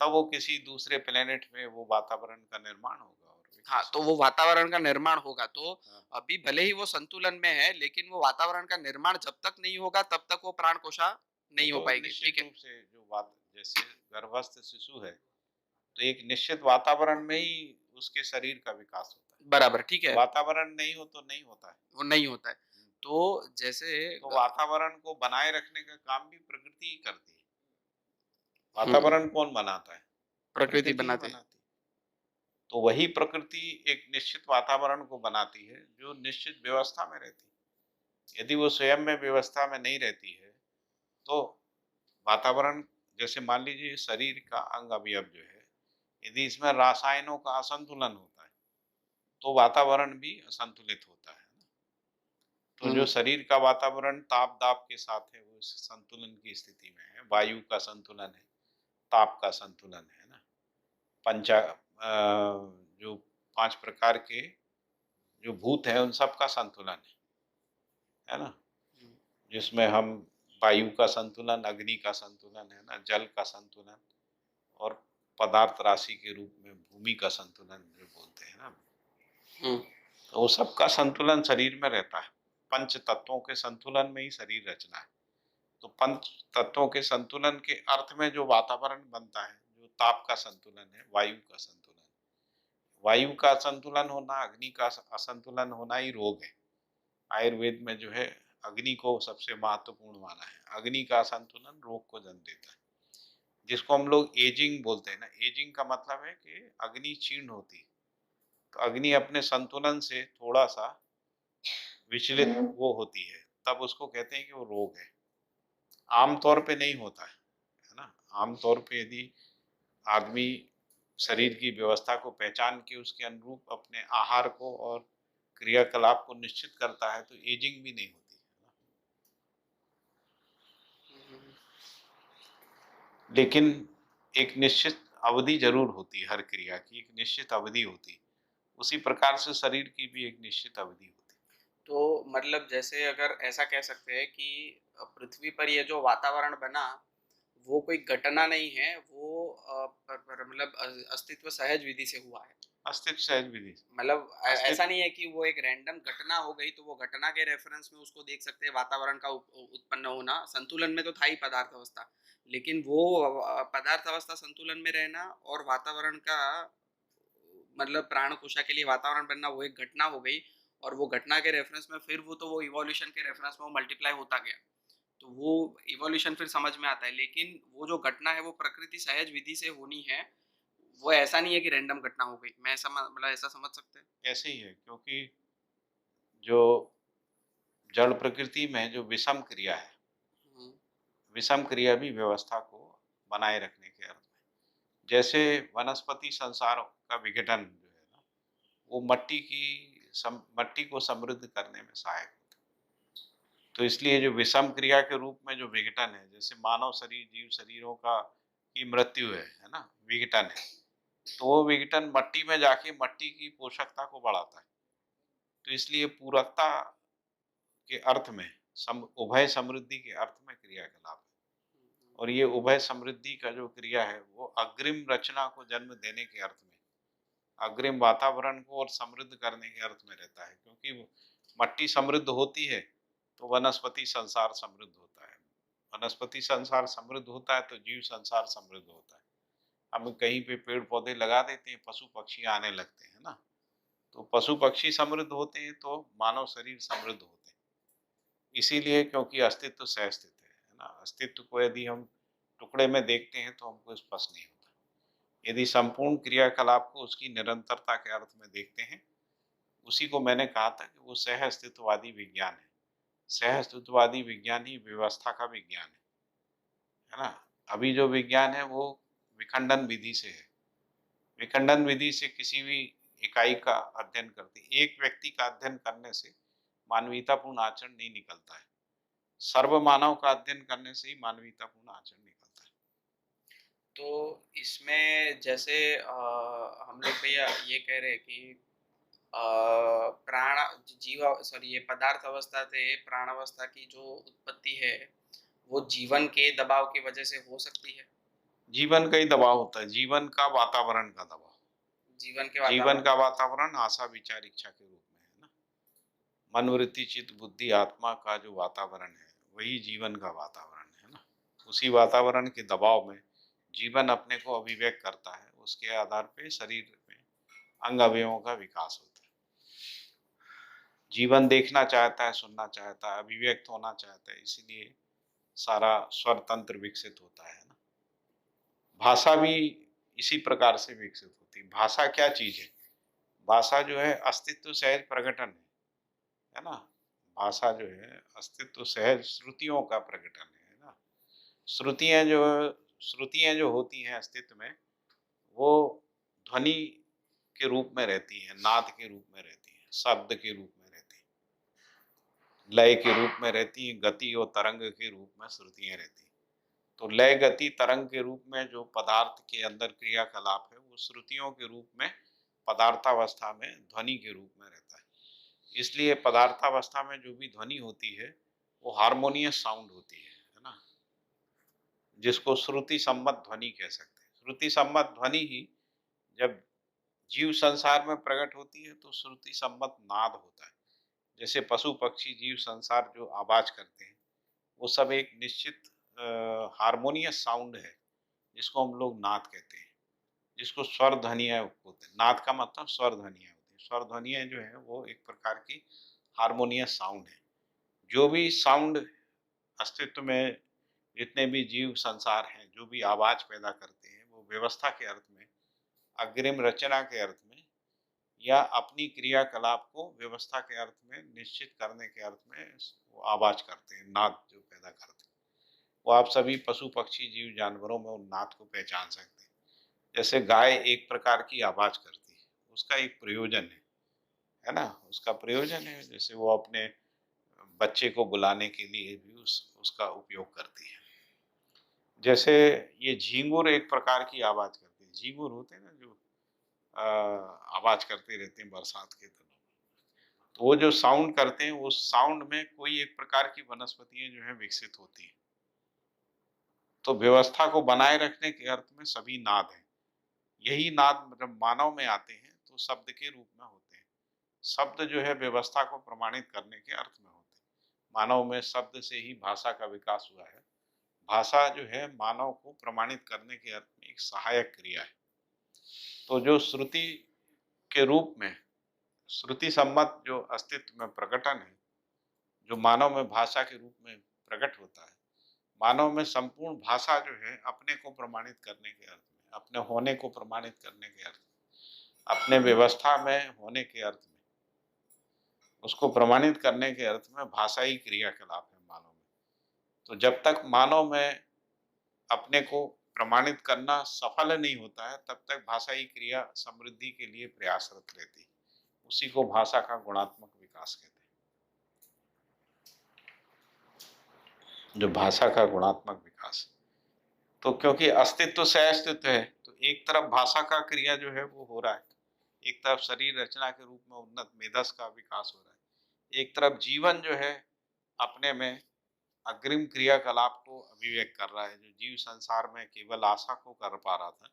तब वो किसी दूसरे प्लेनेट में वो वातावरण का निर्माण होगा। और हाँ, तो वो वातावरण का निर्माण होगा, तो हाँ। अभी भले ही वो संतुलन में है, लेकिन वो वातावरण का निर्माण जब तक नहीं होगा तब तक वो प्राण कोशा नहीं हो तो पाएगी। निश्चित ठीक है। रूप से जो बात, जैसे गर्भस्थ शिशु है तो एक निश्चित वातावरण में ही उसके शरीर का विकास होता है। बराबर, ठीक है। वातावरण नहीं हो तो नहीं होता है। वो नहीं होता है। तो जैसे तो वातावरण को बनाए रखने का काम भी प्रकृति ही करती है। वातावरण कौन बनाता है? प्रकृति ही बनाते हैं। बनाती है। तो वही प्रकृति एक निश्चित वातावरण को बनाती है जो निश्चित व्यवस्था में रहती है। यदि वो स्वयं में व्यवस्था में नहीं रहती है तो वातावरण, जैसे मान लीजिए शरीर का अंग अवयव जो है, यदि इसमें रासायनों का असंतुलन होता है तो वातावरण भी असंतुलित होता है। तो जो शरीर का वातावरण ताप दाब के साथ है वो संतुलन की स्थिति में है। वायु का संतुलन है, ताप का संतुलन है ना। जो 5 प्रकार के जो भूत है उन सब का संतुलन है ना, जिसमें हम वायु का संतुलन, अग्नि का संतुलन है ना, जल का संतुलन, और पदार्थ राशि के रूप में भूमि का संतुलन जो बोलते हैं ना, तो वो सबका संतुलन शरीर में रहता है। पंच तत्वों के संतुलन में ही शरीर रचना है। तो पंच तत्वों के संतुलन के अर्थ में जो वातावरण बनता है, जो ताप का संतुलन है, वायु का संतुलन, वायु का संतुलन होना, अग्नि का असंतुलन होना ही रोग है। आयुर्वेद में जो है अग्नि को सबसे महत्वपूर्ण माना है। अग्नि का असंतुलन रोग को जन्म देता है, जिसको हम लोग एजिंग बोलते हैं ना। एजिंग का मतलब है कि अग्नि क्षीण होती है। तो अग्नि अपने संतुलन से थोड़ा सा विचलित वो होती है, तब उसको कहते हैं कि वो रोग है। आमतौर पे नहीं होता है ना। आमतौर पे यदि आदमी शरीर की व्यवस्था को पहचान के उसके अनुरूप अपने आहार को और क्रियाकलाप को निश्चित करता है तो एजिंग भी नहीं होती है ना। लेकिन एक निश्चित अवधि जरूर होती है, हर क्रिया की एक निश्चित अवधि होती है। उसी प्रकार से शरीर की भी एक निश्चित अवधि होती है। तो मतलब जैसे अगर ऐसा कह सकते हैं कि पृथ्वी पर ये जो वातावरण बना वो कोई घटना नहीं है, वो मतलब अस्तित्व सहज विधि से हुआ है। अस्तित्व सहज विधि से। मतलब अस्तित्व- ऐसा नहीं है कि वो एक रैंडम घटना हो गई तो वो घटना के रेफरेंस में उसको देख सकते हैं, वातावरण का उत्पन्न होना। संतुलन में तो था ही पदार्थ अवस्था, लेकिन वो पदार्थ अवस्था संतुलन में रहना और वातावरण का मतलब प्राण कोशा के लिए वातावरण बनना वो एक घटना हो गई, और वो घटना के रेफरेंस में फिर वो इवोल्यूशन के रेफरेंस में वो मल्टीप्लाई होता गया, तो वो इवोल्यूशन फिर समझ में आता है। लेकिन वो जो घटना है वो प्रकृति सहज विधि से होनी है, वो ऐसा नहीं है कि रैंडम घटना हो गई। मैं ऐसा मतलब ऐसा समझ सकते हैं। ऐसे ही है, क्योंकि जो जड़ प्रकृति में जो विषम क्रिया है, हम्म, विषम क्रिया भी व्यवस्था को बनाए रखने के अर्थ में, जैसे वनस्पति संसार का विघटन जो है ना, वो मट्टी को समृद्ध करने में सहायक होता है। तो इसलिए जो विषम क्रिया के रूप में जो विघटन है, जैसे मानव शरीर, जीव शरीरों का की मृत्यु है ना, विघटन है, तो वो विघटन मट्टी में जाके मट्टी की पोषकता को बढ़ाता है। तो इसलिए पूरकता के अर्थ में, उभय समृद्धि के अर्थ में क्रियाकलाप है। और ये उभय समृद्धि का जो क्रिया है वो अग्रिम रचना को जन्म देने के अर्थ में, अग्रिम वातावरण को और समृद्ध करने के अर्थ में रहता है। क्योंकि मट्टी समृद्ध होती है तो वनस्पति संसार समृद्ध होता है, वनस्पति संसार समृद्ध होता है तो जीव संसार समृद्ध होता है। हम कहीं पे पेड़ पौधे लगा देते हैं, पशु पक्षी आने लगते हैं ना, तो पशु पक्षी समृद्ध होते हैं तो मानव शरीर समृद्ध होते हैं। इसीलिए, क्योंकि अस्तित्व सहस्तित्व है ना, अस्तित्व को यदि हम टुकड़े में देखते हैं तो हमको स्पष्ट नहीं होता। यदि संपूर्ण क्रियाकलाप को उसकी निरंतरता के अर्थ में देखते हैं, उसी को मैंने कहा था कि वो सह अस्तित्ववादी विज्ञान है। सह अस्तित्ववादी विज्ञान ही व्यवस्था का विज्ञान है ना। अभी जो विज्ञान है वो विखंडन विधि से है। विखंडन विधि से किसी भी इकाई का अध्ययन करते, एक व्यक्ति का अध्ययन करने से मानवीयतापूर्ण आचरण नहीं निकलता है, सर्वमानव का अध्ययन करने से ही मानवीयतापूर्ण आचरण निकलता है। तो इसमें जैसे हम लोग भैया ये कह रहे हैं कि प्राण जीव सॉरी ये पदार्थ अवस्था से प्राण अवस्था की जो उत्पत्ति है वो जीवन के दबाव की वजह से हो सकती है। जीवन का ही दबाव होता है, जीवन का वातावरण का दबाव। जीवन का वातावरण आशा विचार इच्छा के रूप में है ना। मन वृत्ति चित्त बुद्धि आत्मा का जो वातावरण है वही जीवन का वातावरण है ना। उसी वातावरण के दबाव में जीवन अपने को अभिव्यक्त करता है, उसके आधार पे शरीर में अंग अवयवों का विकास होता है। जीवन देखना चाहता है, सुनना चाहता है, अभिव्यक्त होना चाहता है, इसीलिए सारा स्वर तंत्र विकसित होता है ना। भाषा भी इसी प्रकार से विकसित होती है। भाषा क्या चीज है? भाषा जो है अस्तित्व सहज प्रकटन है ना। भाषा जो है अस्तित्व सहज श्रुतियों का प्रकटन है ना। श्रुतियां जो होती हैं अस्तित्व में, वो ध्वनि के रूप में रहती हैं, नाद के रूप में रहती हैं, शब्द के रूप में रहती हैं, लय के रूप में रहती हैं, गति और तरंग के रूप में श्रुतियां रहती हैं। तो लय गति तरंग के रूप में जो पदार्थ के अंदर क्रियाकलाप है वो श्रुतियों के रूप में पदार्थावस्था में ध्वनि के रूप में रहता है। इसलिए पदार्थावस्था में जो भी ध्वनि होती है वो हार्मोनियस साउंड होती है ना, जिसको श्रुति सम्मत ध्वनि कह सकते हैं। श्रुति सम्मत ध्वनि ही जब जीव संसार में प्रकट होती है तो श्रुति सम्मत नाद होता है। जैसे पशु पक्षी जीव संसार जो आवाज करते हैं वो सब एक निश्चित हार्मोनियस साउंड है, जिसको हम लोग नाद कहते हैं, जिसको स्वर ध्वनियाँ होते हैं। नाद का मतलब स्वर ध्वनियाँ होती है। स्वर ध्वनियाँ जो है वो एक प्रकार की हार्मोनियस साउंड है। जो भी साउंड अस्तित्व में जितने भी जीव संसार हैं, जो भी आवाज पैदा करते हैं, वो व्यवस्था के अर्थ में, अग्रिम रचना के अर्थ में, या अपनी क्रियाकलाप को व्यवस्था के अर्थ में निश्चित करने के अर्थ में वो आवाज करते हैं, नाद जो पैदा करते हैं। वो आप सभी पशु पक्षी जीव जानवरों में उन नाद को पहचान सकते हैं। जैसे गाय एक प्रकार की आवाज करती है, उसका एक प्रयोजन है ना, उसका प्रयोजन है। जैसे वो अपने बच्चे को बुलाने के लिए भी उसका उपयोग करती है। जैसे ये झींगुर एक प्रकार की आवाज करती है। झींगुर होते हैं ना जो आवाज करते रहते हैं बरसात के दिनों में, तो वो जो साउंड करते हैं उस साउंड में कोई एक प्रकार की वनस्पतियां जो है विकसित होती हैं। तो व्यवस्था को बनाए रखने के अर्थ में सभी नाद हैं। यही नाद जब मानव में आते हैं तो शब्द के रूप में होते हैं। शब्द जो है व्यवस्था को प्रमाणित करने के अर्थ में होते हैं। मानव में शब्द से ही भाषा का विकास हुआ है। भाषा जो है मानव को प्रमाणित करने के अर्थ में एक सहायक क्रिया है। तो जो श्रुति के रूप में श्रुति सम्मत जो अस्तित्व में प्रकटन है, जो मानव में भाषा के रूप में प्रकट होता है, मानव में संपूर्ण भाषा जो है अपने को प्रमाणित करने के अर्थ में, अपने होने को प्रमाणित करने के अर्थ में, अपने व्यवस्था में होने के अर्थ में, उसको प्रमाणित करने के अर्थ में भाषा ही क्रियाकलाप है मानव में। तो जब तक मानव में अपने को प्रमाणित करना सफल नहीं होता है, तब तक भाषा ही क्रिया समृद्धि के लिए प्रयासरत रहती है। उसी को भाषा का गुणात्मक विकास कहते हैं, जो भाषा का गुणात्मक विकास। तो क्योंकि अस्तित्व से अस्तित्व है, तो एक तरफ भाषा का क्रिया जो है वो हो रहा है, एक तरफ शरीर रचना के रूप में उन्नत मेधस का विकास हो रहा है, एक तरफ जीवन जो है अपने में अग्रिम क्रियाकलाप को अभिव्यक्त कर रहा है। जो जीव संसार में केवल आशा को कर पा रहा था,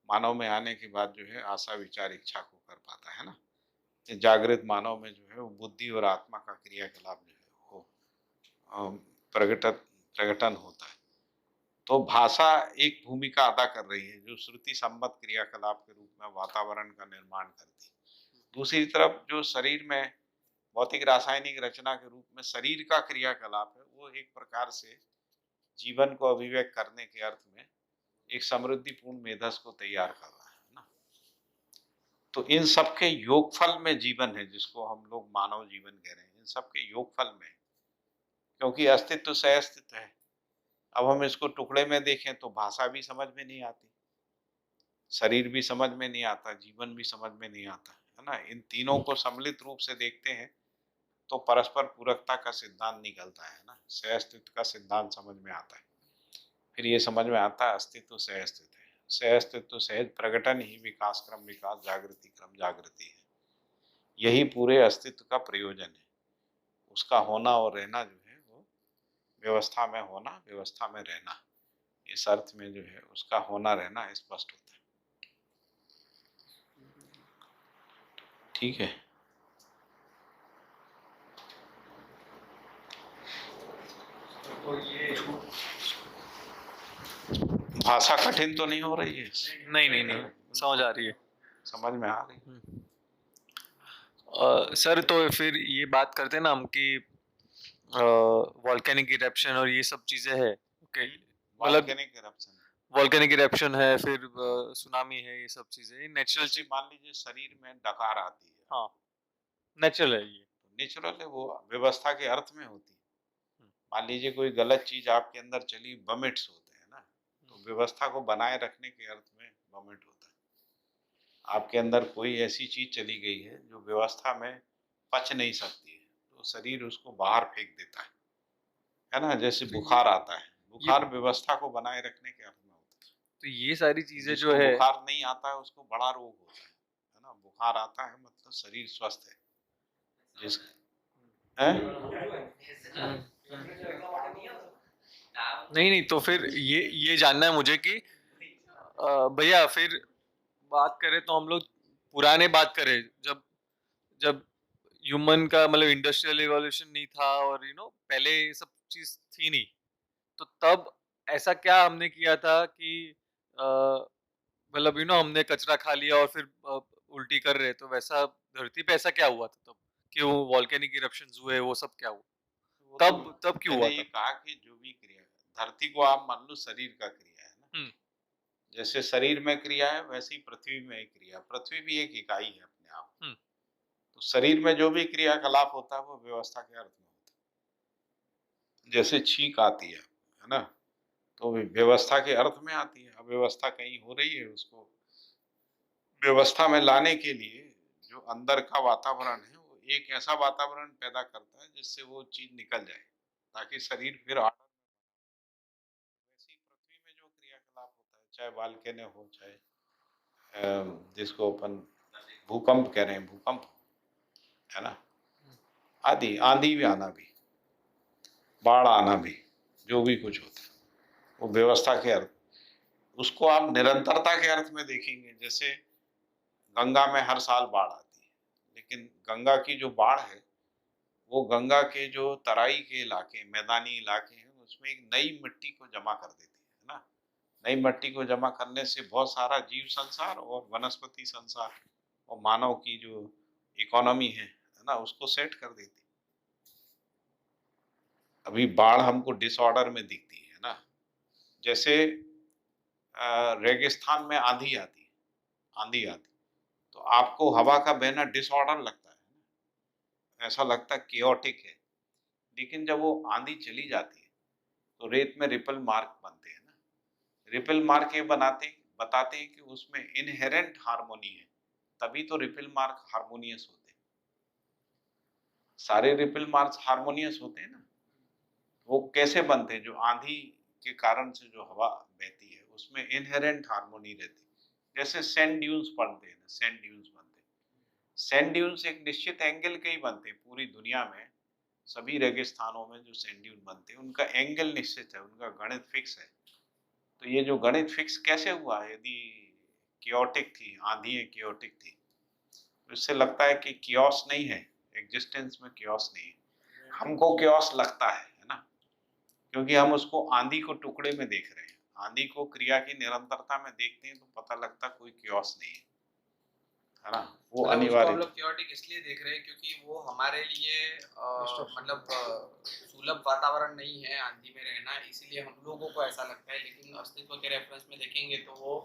मानव में आने के बाद जो है आशा विचार इच्छा को कर पाता है ना। जागृत मानव में जो है वो बुद्धि और आत्मा का क्रियाकलाप जो है वो प्रकटन होता है। तो भाषा एक भूमिका अदा कर रही है, जो श्रुति सम्मत क्रियाकलाप के रूप में वातावरण का निर्माण करती है। दूसरी तरफ जो शरीर में भौतिक रासायनिक रचना के रूप में शरीर का क्रियाकलाप है, वो एक प्रकार से जीवन को अभिव्यक्त करने के अर्थ में एक समृद्धिपूर्ण मेधस को तैयार कर रहा है ना। तो इन सबके योगफल में जीवन है, जिसको हम लोग मानव जीवन कह रहे हैं। इन सबके योगफल में, क्योंकि अस्तित्व से अस्तित्व है। अब हम इसको टुकड़े में देखें तो भाषा भी समझ में नहीं आती, शरीर भी समझ में नहीं आता, जीवन भी समझ में नहीं आता, है ना। इन तीनों को सम्मिलित रूप से देखते हैं तो परस्पर पूरकता का सिद्धांत निकलता है ना, सह अस्तित्व का सिद्धांत समझ में आता है। फिर ये समझ में आता है अस्तित्व सह अस्तित्व है, सह अस्तित्व सहज प्रकटन ही विकास क्रम विकास जागृति क्रम जागृति है। यही पूरे अस्तित्व का प्रयोजन है। उसका होना और रहना जो है वो व्यवस्था में होना, व्यवस्था में रहना, इस अर्थ में जो है उसका होना रहना स्पष्ट होता है। ठीक है। तो ये भाषा कठिन तो नहीं हो रही है? नहीं समझ आ रही है। समझ में आ रही है। सर तो फिर ये बात करते हैं ना हम कि वॉल्केनिक इरप्शन और ये सब चीजें है, ओके, मतलब वॉल्केनिक इरप्शन है, फिर सुनामी है, ये सब चीजें नेचुरल चीज। मान लीजिए शरीर में डकार आती है, हाँ नेचुरल है, ये नेचुरल है, वो व्यवस्था के अर्थ में होती है। मान लीजिए कोई गलत चीज आपके अंदर चली, वमिट्स होते हैं ना, तो व्यवस्था को बनाए रखने के अर्थ में वमिट होता है। आपके अंदर कोई ऐसी चीज चली गई है जो व्यवस्था में पच नहीं सकती है, तो शरीर उसको बाहर फेंक देता है ना। जैसे बुखार आता है, बुखार व्यवस्था को बनाए रखने के अर्थ में होता है। तो ये सारी चीजें जो है, बुखार नहीं आता है उसको बड़ा रोग होता है ना। बुखार आता है मतलब शरीर स्वस्थ है। नहीं तो फिर ये जानना है मुझे कि भैया फिर बात करें तो हम लोग पुराने बात करें, जब ह्यूमन का मतलब इंडस्ट्रियल रिवॉल्यूशन नहीं था और पहले ये सब चीज थी नहीं, तो तब ऐसा क्या हमने किया था कि मतलब हमने कचरा खा लिया और फिर उल्टी कर रहे, तो वैसा धरती पे ऐसा क्या हुआ था तब? क्यों वॉल्केनिक इरप्शंस हुए, वो सब क्या हुआ तब क्यों हुआ? ये कहा कि जो भी क्रिया, धरती को आप मान लो शरीर का क्रिया है ना, जैसे शरीर में क्रिया है वैसे ही पृथ्वी में एक क्रिया, पृथ्वी भी एक इकाई है अपने आप। तो शरीर में जो भी क्रियाकलाप होता है वो व्यवस्था के अर्थ में होता है। जैसे छींक आती है ना, तो व्यवस्था के अर्थ में आती है। अव्यवस्था कहीं हो रही है, उसको व्यवस्था में लाने के लिए जो अंदर का वातावरण है वो एक ऐसा वातावरण पैदा करता है जिससे वो चीज निकल जाए, ताकि शरीर फिर ऑर्डर में। वैसे ही पृथ्वी में जो क्रियाकलाप होता है, चाहे वाल्केनो हो, चाहे जिसको अपन भूकंप कह रहे हैं, भूकंप है ना, आदि आंधी भी आना भी, बाढ़ आना भी, जो भी कुछ होता है, वो व्यवस्था के अर्थ, उसको आप निरंतरता के अर्थ में देखेंगे। जैसे गंगा में हर साल बाढ़ आती है, लेकिन गंगा की जो बाढ़ है वो गंगा के जो तराई के इलाके, मैदानी इलाके हैं, उसमें एक नई मिट्टी को जमा कर देती है ना। नई मिट्टी को जमा करने से बहुत सारा जीव संसार और वनस्पति संसार और मानव की जो इकोनॉमी है ना, उसको सेट कर देती है। अभी बाढ़ हमको डिसऑर्डर में दिखती है ना, जैसे रेगिस्तान में आंधी आती है, आंधी आती तो आपको हवा का बहना डिसऑर्डर लगता है, ऐसा लगता है केओटिक है। लेकिन जब वो आंधी चली जाती है तो रेत में रिपल मार्क बनते हैं ना। रिपल मार्क ये बताते हैं कि उसमें इनहेरेंट हार्मोनी है, तभी तो रिपल मार्क हार्मोनियस होते हैं। सारे रिपल मार्क्स हार्मोनियस होते हैं ना। वो कैसे बनते हैं? जो आंधी के कारण से जो हवा बहती है उसमें इनहेरेंट हार्मोनी रहती है। जैसे सैंड ड्यून्स बनते हैं ना, सैंड ड्यून्स बनते हैं। सैंड ड्यून्स एक निश्चित एंगल के ही बनते हैं। पूरी दुनिया में सभी रेगिस्तानों में जो सैंड ड्यून बनते हैं उनका एंगल निश्चित है, उनका गणित फिक्स है। तो ये जो गणित फिक्स कैसे हुआ? यदि कियोटिक थी, आंधी कियोटिक थी, तो इससे लगता है कि कियोस नहीं है, एग्जिस्टेंस में कियोस नहीं है। हमको कियोस लगता है ना, क्योंकि हम उसको आंधी को टुकड़े में देख रहे हैं। आंधी को क्रिया की निरंतरता में देखते हैं तो पता लगता कोई कियोस नहीं है ना। वो मतलब उसको अनिवार्य हम लोग क्योटिक इसलिए देख रहे हैं क्योंकि वो हमारे लिए मतलब सुलभ वातावरण नहीं है आंधी में रहना, इसीलिए हम लोगों को ऐसा लगता है। लेकिन अस्तित्व के रेफरेंस में देखेंगे तो वो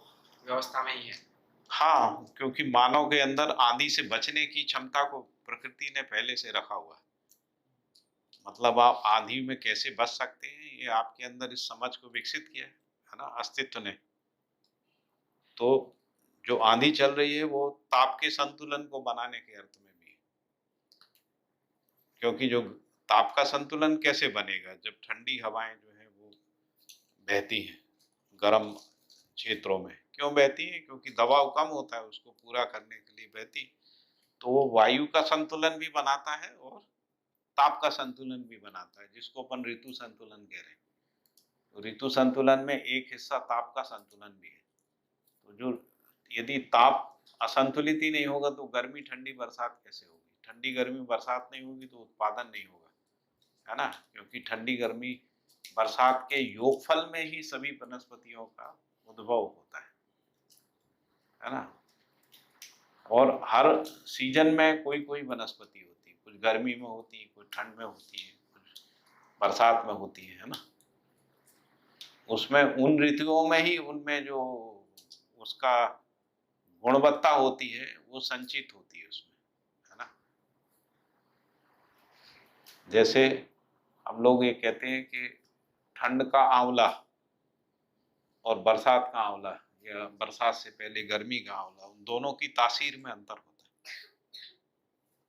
व्यवस्था में ही है। हाँ, क्योंकि मानव के अंदर आंधी से बचने की क्षमता को प्रकृति ने पहले से रखा हुआ है। मतलब आप आंधी में कैसे बच सकते हैं, ये आपके अंदर इस समझ को विकसित किया है ना अस्तित्व ने। तो जो आंधी चल रही है वो ताप के संतुलन को बनाने के अर्थ में भी है। क्योंकि जो ताप का संतुलन कैसे बनेगा? जब ठंडी हवाएं जो है वो बहती हैं गर्म क्षेत्रों में। क्यों बहती है? क्योंकि दबाव कम होता है, उसको पूरा करने के लिए बहती। तो वो वायु का संतुलन भी बनाता है और ताप का संतुलन भी बनाता है, जिसको अपन ऋतु संतुलन कह रहे हैं। तो ऋतु संतुलन में एक हिस्सा ताप का संतुलन भी है। तो जो यदि ताप असंतुलित ही नहीं होगा तो गर्मी ठंडी बरसात कैसे होगी? ठंडी गर्मी बरसात नहीं होगी तो उत्पादन नहीं होगा, है ना। क्योंकि ठंडी गर्मी बरसात के योगफल में ही सभी वनस्पतियों का उद्भव होता है ना। और हर सीजन में कोई कोई वनस्पति होती है, कुछ गर्मी में होती है, कुछ ठंड में होती है, कुछ बरसात में होती है ना। उसमें उन ऋतुओं में ही उनमें जो उसका गुणवत्ता होती है वो संचित होती है उसमें, है ना। जैसे हम लोग ये कहते हैं कि ठंड का आंवला और बरसात का आंवला, या बरसात से पहले गर्मी का आंवला, उन दोनों की तासीर में अंतर होता है।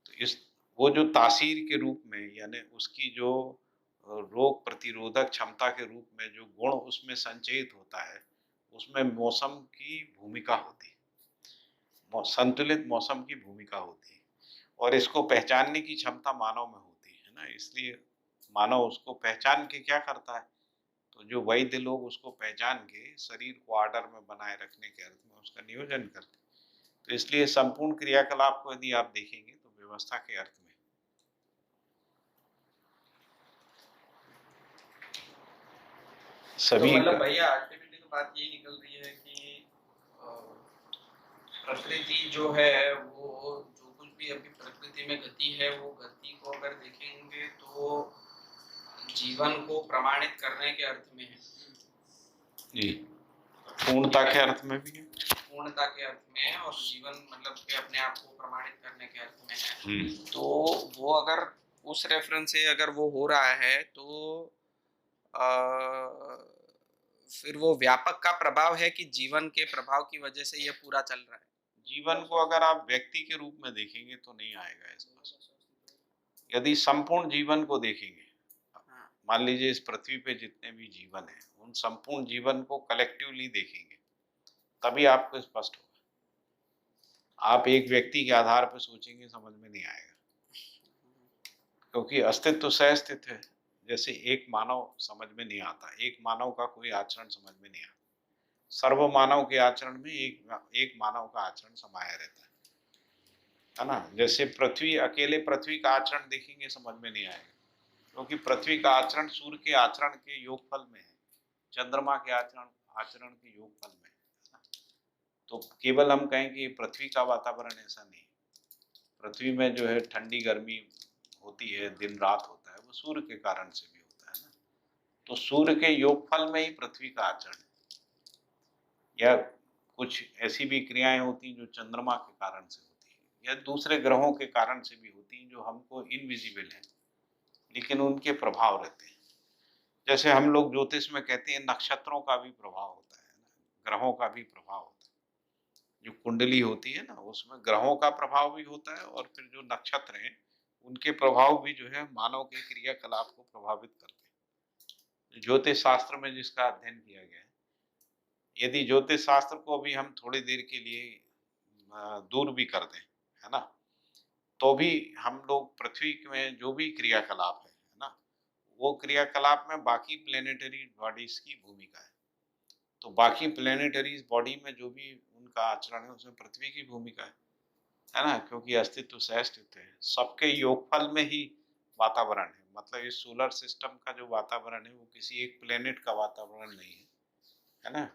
तो इस वो जो तासीर के रूप में, यानी उसकी जो रोग प्रतिरोधक क्षमता के रूप में जो गुण उसमें संचयित होता है, उसमें मौसम की भूमिका होती है, संतुलित मौसम की भूमिका होती है। और इसको पहचानने की क्षमता मानव में होती है ना। इसलिए मानव उसको पहचान के क्या करता है? तो जो वैद्य लोग उसको पहचान के शरीर को ऑर्डर में बनाए रखने के अर्थ में उसका नियोजन करते हैं। तो इसलिए संपूर्ण क्रियाकलाप को यदि आप देखेंगे तो व्यवस्था के अर्थ में सभी तो मतलब भैया अल्टीमेटली तो बात यही निकल रही है कि प्रकृति जो है वो जो कुछ भी अभी प्रकृति में गति है, वो गति को अगर देखेंगे तो जीवन को प्रमाणित करने के अर्थ में है जी, पूर्णता के अर्थ में भी है, पूर्णता के अर्थ में है, और जीवन मतलब कि अपने आप को प्रमाणित करने के अर्थ में है। तो वो अगर उस रेफरेंस से अगर वो हो रहा है तो फिर वो व्यापक का प्रभाव है कि जीवन के प्रभाव की वजह से ये पूरा चल रहा है। जीवन को अगर आप व्यक्ति के रूप में देखेंगे तो नहीं आएगा इसमें। यदि संपूर्ण जीवन को देखेंगे, मान लीजिए इस पृथ्वी पे जितने भी जीवन है उन संपूर्ण जीवन को कलेक्टिवली देखेंगे, तभी आपको स्पष्ट होगा। आप एक व्यक्ति के आधार पर सोचेंगे समझ में नहीं आएगा, क्योंकि अस्तित्व सह अस्तित्व है। जैसे एक मानव समझ में नहीं आता, एक मानव का कोई आचरण समझ में नहीं आता। सर्व मानव के आचरण में एक मानव का आचरण समाया रहता है ना। जैसे पृथ्वी, अकेले पृथ्वी का आचरण देखेंगे समझ में नहीं आएगा, क्योंकि पृथ्वी का आचरण सूर्य के आचरण के योगफल में है, चंद्रमा के आचरण के योगफल में है। तो केवल हम कहें कि पृथ्वी का वातावरण ऐसा नहीं है। पृथ्वी में जो है ठंडी गर्मी होती है, दिन रात होता है, वो सूर्य के कारण से भी होता है ना। तो सूर्य के योगफल में ही पृथ्वी का आचरण है, या कुछ ऐसी भी क्रियाएं होती हैं जो चंद्रमा के कारण से होती हैं, या दूसरे ग्रहों के कारण से भी होती हैं, जो हमको इनविजिबल हैं लेकिन उनके प्रभाव रहते हैं। जैसे हम लोग ज्योतिष में कहते हैं नक्षत्रों का भी प्रभाव होता है ना, ग्रहों का भी प्रभाव होता है। जो कुंडली होती है ना, उसमें ग्रहों का प्रभाव भी होता है, और फिर जो नक्षत्र हैं उनके प्रभाव भी जो है मानव के क्रियाकलाप को प्रभावित करते हैं। ज्योतिष शास्त्र में जिसका अध्ययन किया गया है, यदि ज्योतिष शास्त्र को भी हम थोड़ी देर के लिए दूर भी कर दें, है ना, तो भी हम लोग पृथ्वी में जो भी क्रियाकलाप है ना, वो क्रियाकलाप में बाकी प्लेनेटरी बॉडीज की भूमिका है। तो बाकी प्लेनेटरी बॉडी में जो भी उनका आचरण है उसमें पृथ्वी की भूमिका है ना, क्योंकि अस्तित्व सहअस्तित्व है, सबके योगफल में ही वातावरण है। मतलब इस सोलर सिस्टम का जो वातावरण है वो किसी एक प्लेनेट का वातावरण नहीं है, है ना।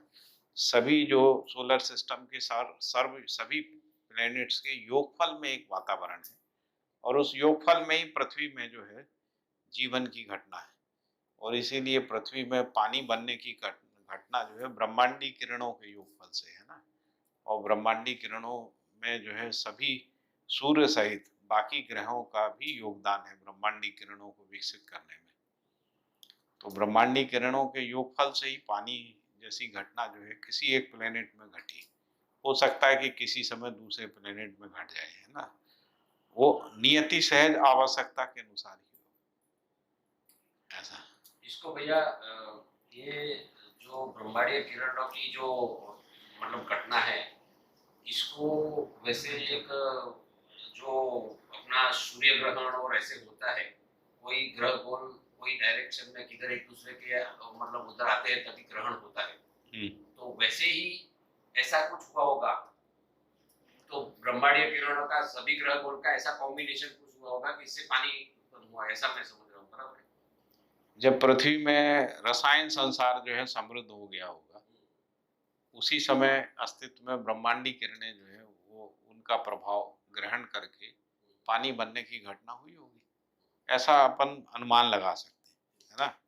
सभी जो सोलर सिस्टम के सभी प्लैनेट्स के योगफल में एक वातावरण है, और उस योगफल में ही पृथ्वी में जो है जीवन की घटना है। और इसीलिए पृथ्वी में पानी बनने की घटना जो है ब्रह्मांडी किरणों के योगफल से है ना। और ब्रह्मांडी किरणों में जो है सभी सूर्य सहित बाकी ग्रहों का भी योगदान है ब्रह्मांडी किरणों को विकसित करने में। तो ब्रह्मांडी किरणों के योगफल से ही पानी जैसी घटना जो है किसी एक प्लेनेट में घटी। हो सकता है कि किसी समय दूसरे प्लेनेट में घट जाए, है ना। वो नियति सहज आवश्यकता के अनुसार ही हो ऐसा। इसको भैया ये जो ब्रह्मांडीय किरणों की जो मतलब घटना है, इसको वैसे एक जो अपना सूर्य ग्रहण और ऐसे होता है, कोई ग्रह कौन कोई डायरेक्शन में किधर एक दूसरे के मतलब उधर आते हैं तभी ग्रहण होता है। तो वैसे ही ऐसा कुछ हुआ होगा। तो ब्रह्मांडीय किरणों का सभी ग्रह कौन का ऐसा कॉम्बिनेशन कुछ हुआ होगा कि इससे पानी उत्पन्न हुआ, ऐसा मैं समझ रहा हूँ, बराबर है। जब पृथ्वी में रसायन संसार जो है समृद्ध हो गया होगा, उसी समय अस्तित्व में ब्रह्मांडी किरणें जो है वो उनका प्रभाव ग्रहण करके पानी बनने की घटना हुई होगी, ऐसा अपन अनुमान लगा सकते हैं, है ना।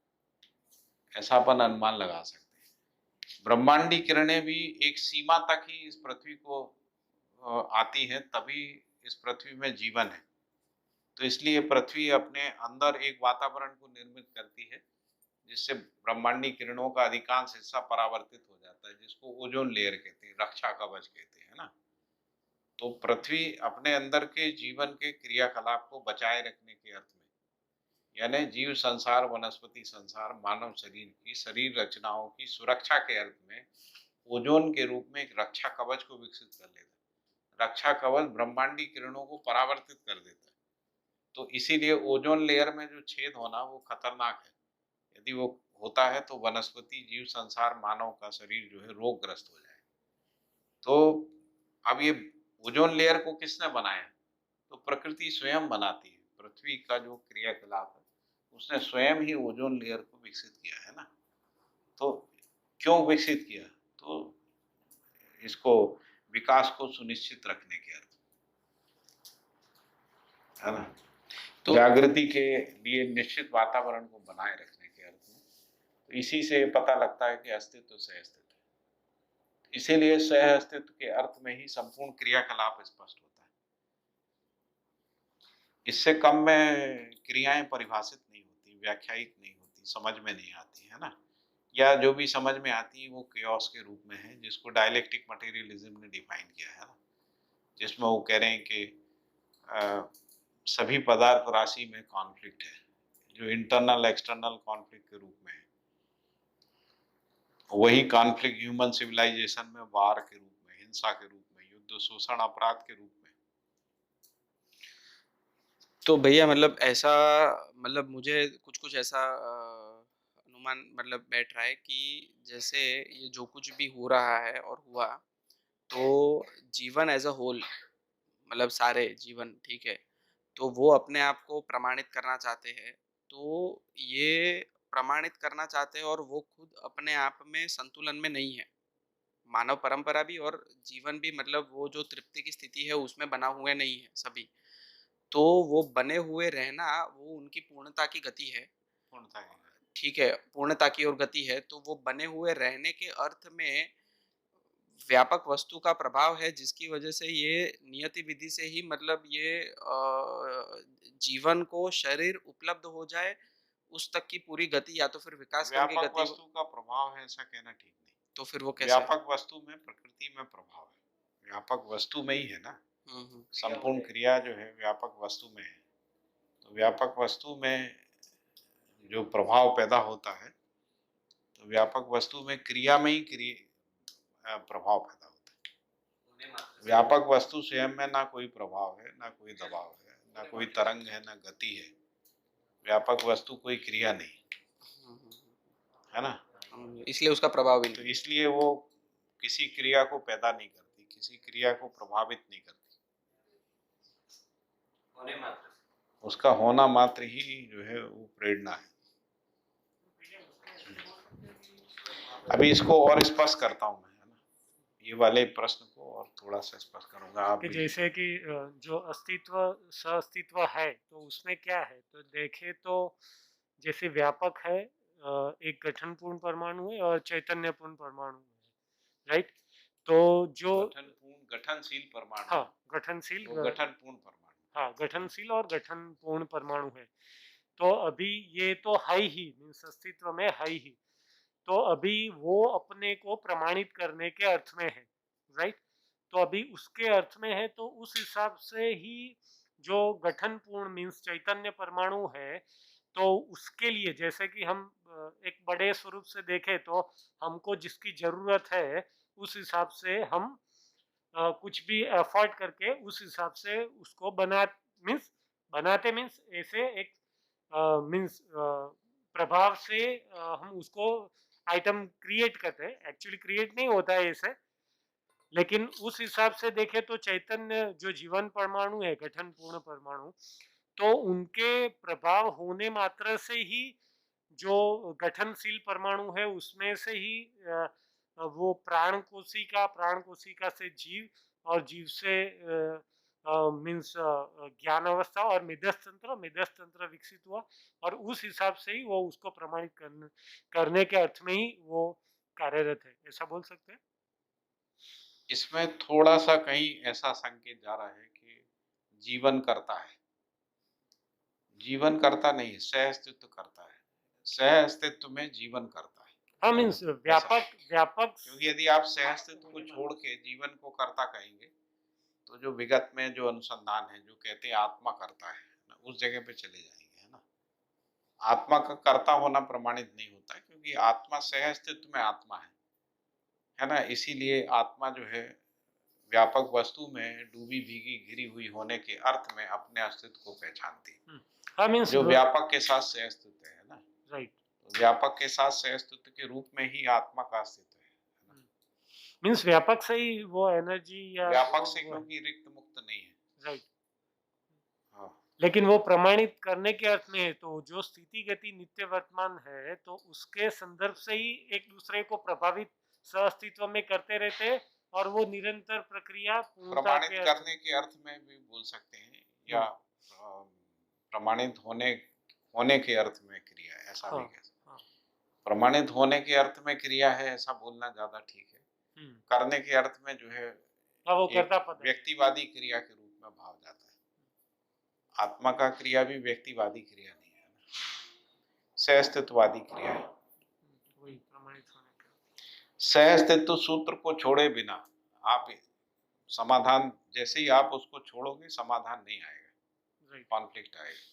ऐसा अपन अनुमान लगा सकते हैं। ब्रह्मांडी किरणें भी एक सीमा तक ही इस पृथ्वी को आती है, तभी इस पृथ्वी में जीवन है। तो इसलिए पृथ्वी अपने अंदर एक वातावरण को निर्मित करती है जिससे ब्रह्मांडी किरणों का अधिकांश हिस्सा परावर्तित हो जाता है, जिसको ओजोन लेयर कहते हैं, रक्षा कवच कहते हैं, है ना। तो पृथ्वी अपने अंदर के जीवन के क्रियाकलाप को बचाए रखने के अर्थ में, यानी जीव संसार, वनस्पति संसार, मानव शरीर की शरीर रचनाओं की सुरक्षा के अर्थ में ओजोन के रूप में एक रक्षा कवच को विकसित कर लेता है। रक्षा कवच ब्रह्मांडी किरणों को परावर्तित कर देता है। तो इसीलिए ओजोन लेयर में जो छेद होना वो खतरनाक है। यदि वो होता है तो वनस्पति, जीव संसार, मानव का शरीर जो है रोगग्रस्त हो जाए। तो अब ये ओजोन लेयर को किसने बनाया? तो प्रकृति स्वयं बनाती है। पृथ्वी का जो क्रियाकलाप है उसने स्वयं ही ओजोन लेयर को विकसित किया है ना। तो क्यों विकसित किया? तो इसको विकास को सुनिश्चित रखने के अर्थ, है ना। तो जागृति के लिए निश्चित वातावरण को बनाए रखने के अर्थ में। तो इसी से पता लगता है कि अस्तित्व सह अस्तित्व है। इसीलिए सह अस्तित्व के अर्थ में ही संपूर्ण क्रियाकलाप स्पष्ट होता है। इससे कम में क्रियाएं परिभाषित नहीं होती, व्याख्यायित नहीं होती, समझ में नहीं आती, है ना। या जो भी समझ में आती है वो केओस के रूप में है, जिसको डायलेक्टिक मटेरियलिज्म ने डिफाइन किया है ना। जिसमें वो कह रहे हैं कि सभी पदार्थ राशि में कॉन्फ्लिक्ट है, जो इंटरनल एक्सटर्नल कॉन्फ्लिक्ट के रूप में है। वही कॉन्फ्लिक्ट ह्यूमन सिविलाइजेशन में वार के रूप में, हिंसा के रूप में, युद्ध, शोषण, अपराध के रूप में, तो भैया मतलब ऐसा, मतलब मुझे कुछ कुछ ऐसा अनुमान मतलब बैठ रहा है कि जैसे ये जो कुछ भी हो रहा है और हुआ, तो जीवन एज अ होल, मतलब सारे जीवन, ठीक है, तो वो अपने आप को प्रमाणित करना चाहते हैं। तो ये प्रमाणित करना चाहते हैं और वो खुद अपने आप में संतुलन में नहीं है। मानव परंपरा भी और जीवन भी, मतलब वो जो तृप्ति की स्थिति है उसमें बना हुए नहीं है सभी। तो वो बने हुए रहना वो उनकी पूर्णता की गति है। पूर्णता है। ठीक है, पूर्णता की ओर गति है, तो वो बने हुए रहने के अर्थ में व्यापक वस्तु का प्रभाव है, जिसकी वजह से ये नियति विधि से ही, मतलब ये जीवन को शरीर उपलब्ध हो जाए, उस तक की पूरी गति या तो फिर विकास क्रम की व्यापक गति वस्तु का प्रभाव है ऐसा कहना ठीक नहीं। तो फिर वो कैसे? व्यापक वस्तु में प्रकृति में प्रभाव है, व्यापक वस्तु में ही है ना। संपूर्ण क्रिया जो है व्यापक वस्तु में है, तो व्यापक वस्तु में जो प्रभाव पैदा होता है, तो व्यापक वस्तु में क्रिया में ही प्रभाव पैदा होता है। व्यापक वस्तु स्वयं में ना कोई प्रभाव है, ना कोई दबाव है, ना कोई तरंग है, ना गति है। व्यापक वस्तु कोई क्रिया नहीं है ना, इसलिए उसका प्रभाव भी तो नहीं। इसलिए वो किसी क्रिया को पैदा नहीं करती, किसी क्रिया को प्रभावित नहीं करती। उसका होना मात्र ही जो है वो प्रेरणा है। अभी इसको और स्पष्ट करता हूँ मैं, है ना, ये वाले प्रश्न को और थोड़ा सा स्पष्ट करूंगा। आप कि भी जैसे कि जो अस्तित्व सअस्तित्व है तो उसमें क्या है, तो देखे तो जैसे व्यापक है, एक गठनपूर्ण परमाणु है और चैतन्यपूर्ण परमाणु है, राइट। तो जो गठनशील परमाणु, हाँ गठनशील, गठनपूर्ण परमाणु, हाँ गठनशील और गठनपूर्ण परमाणु है। तो अभी ये तो है ही, मीन्स अस्तित्व में है ही, तो अभी वो अपने को प्रमाणित करने के अर्थ में है, राइट। तो अभी उसके अर्थ में है, तो उस हिसाब से ही जो गठनपूर्ण मीन्स चैतन्य परमाणु है, तो उसके लिए जैसे कि हम एक बड़े स्वरूप से देखें तो हमको जिसकी जरूरत है उस हिसाब से हम कुछ भी एफर्ट करके उस हिसाब से उसको बनाते मीन्स ऐसे एक मीन्स प्रभाव से हम उसको आइटम क्रिएट करते हैं। एक्चुअली क्रिएट नहीं होता है ऐसे, लेकिन उस हिसाब से देखें तो चैतन्य जो जीवन परमाणु है, गठनपूर्ण परमाणु, तो उनके प्रभाव होने मात्र से ही जो गठनशील परमाणु है उसमें से ही वो प्राण कोशिका से जीव, और जीव से मीन्स ज्ञान अवस्था और मेदस तंत्र विकसित हुआ, और उस हिसाब से ही वो उसको प्रमाणित करने के अर्थ में ही वो कार्यरत है, ऐसा बोल सकते हैं। इसमें थोड़ा सा कहीं ऐसा संकेत जा रहा है कि जीवन करता है, जीवन करता नहीं, सह अस्तित्व करता है, सह अस्तित्व में जीवन करता है। हाँ मीन्स व्यापक, क्योंकि यदि आप सह अस्तित्व को छोड़ के जीवन को करता कहेंगे, तो जो विगत में जो अनुसंधान है, जो कहते हैं आत्मा करता है, उस जगह पे चले जाएंगे, है ना। आत्मा का कर्ता होना प्रमाणित नहीं होता है, क्योंकि आत्मा सह अस्तित्व में आत्मा है ना। इसीलिए आत्मा जो है व्यापक वस्तु में डूबी भीगी घिरी हुई होने के अर्थ में अपने अस्तित्व को पहचानती है। हाँ मीन्स जो व्यापक के साथ सह अस्तित्व है ना, राइट, तो व्यापक के साथ सह अस्तित्व के रूप में ही आत्मा का अस्तित्व है। मीन्स व्यापक से ही वो एनर्जी या व्यापक से क्योंकि रिक्त मुक्त नहीं है, राइट। हाँ, लेकिन वो प्रमाणित करने के अर्थ में है, तो जो स्थिति गति नित्य वर्तमान है तो उसके संदर्भ से ही एक दूसरे को प्रभावित सह-अस्तित्व में करते रहते हैं, और वो निरंतर प्रक्रिया प्रमाणित करने के अर्थ में भी बोल सकते हैं, या प्रमाणित होने के अर्थ में क्रिया, ऐसा भी कह सकते हैं। प्रमाणित होने के अर्थ में क्रिया है ऐसा बोलना ज्यादा ठीक है। करने के अर्थ में जो है वो कर्ता पद है, व्यक्तिवादी क्रिया के रूप में भाव जाता है। आत्मा का क्रिया भी व्यक्तिवादी क्रिया नहीं है, सहअस्तित्ववादी क्रिया है। वही प्रमाणित होने का सहअस्तित्व सूत्र को छोड़े बिना आप समाधान, जैसे ही आप उसको छोड़ोगे समाधान नहीं आएगा, कॉन्फ्लिक्ट आएगा।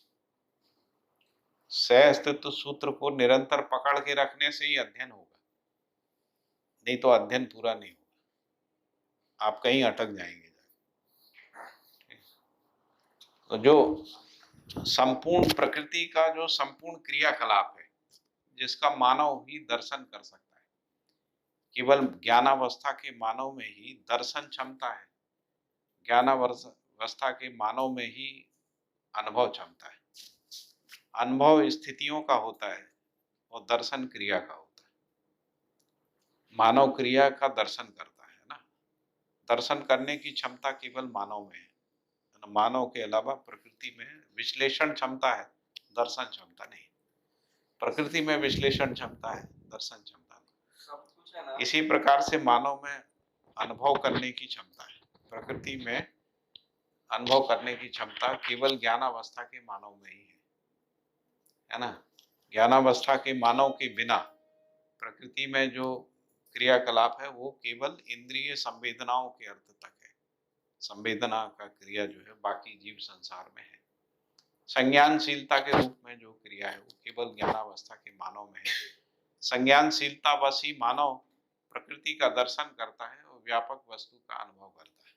सहअस्तित्व सूत्र को निरंतर पकड़ के रखने से ही अध्ययन होगा, नहीं तो अध्ययन पूरा नहीं होगा, आप कहीं अटक जाएंगे। तो जो संपूर्ण प्रकृति का जो संपूर्ण क्रियाकलाप है, जिसका मानव ही दर्शन कर सकता है। केवल ज्ञानावस्था के मानव में ही दर्शन क्षमता है, ज्ञानावस्था के मानव में ही अनुभव क्षमता है। अनुभव स्थितियों का होता है और दर्शन क्रिया का होता है। मानव क्रिया का दर्शन करता है ना, दर्शन करने की क्षमता केवल मानव में है। मानव के अलावा प्रकृति में विश्लेषण क्षमता है, दर्शन क्षमता नहीं। प्रकृति में विश्लेषण क्षमता है, दर्शन क्षमता नहीं। सब कुछ है ना। इसी प्रकार से मानव में अनुभव करने की क्षमता है, प्रकृति में अनुभव करने की क्षमता केवल ज्ञानावस्था के मानव में ही है ना। ज्ञानावस्था के मानव के बिना प्रकृति में जो क्रियाकलाप है वो केवल इंद्रिय संवेदनाओं के अर्थ तक है। संवेदना का क्रिया जो है बाकी जीव संसार में है। संज्ञानशीलता के रूप में जो क्रिया है वो केवल ज्ञानावस्था के मानव में है। संज्ञानशीलता बस ही मानव प्रकृति का दर्शन करता है और व्यापक वस्तु का अनुभव करता है।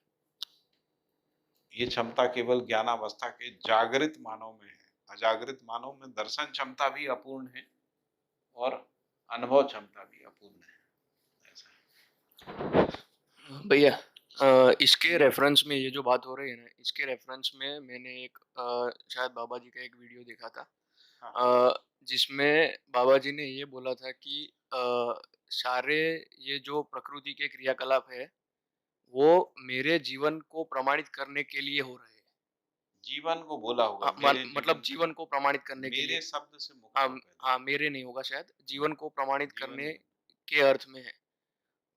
ये क्षमता केवल ज्ञानावस्था के जागृत मानव में है। अजागृत मानव में दर्शन क्षमता भी अपूर्ण है और अनुभव क्षमता भी अपूर्ण है। भैया इसके रेफरेंस में ये जो बात हो रही है ना, इसके रेफरेंस में मैंने एक शायद बाबा जी का एक वीडियो देखा था। जिसमें बाबा जी ने ये बोला था कि सारे ये जो प्रकृति के क्रियाकलाप है वो मेरे जीवन को प्रमाणित करने के लिए हो रहे हैं। जीवन को बोला होगा, मतलब जीवन को प्रमाणित करने के लिए। मेरे शब्द से मुक्त हाँ, मेरे नहीं होगा शायद, जीवन को प्रमाणित करने के अर्थ में है।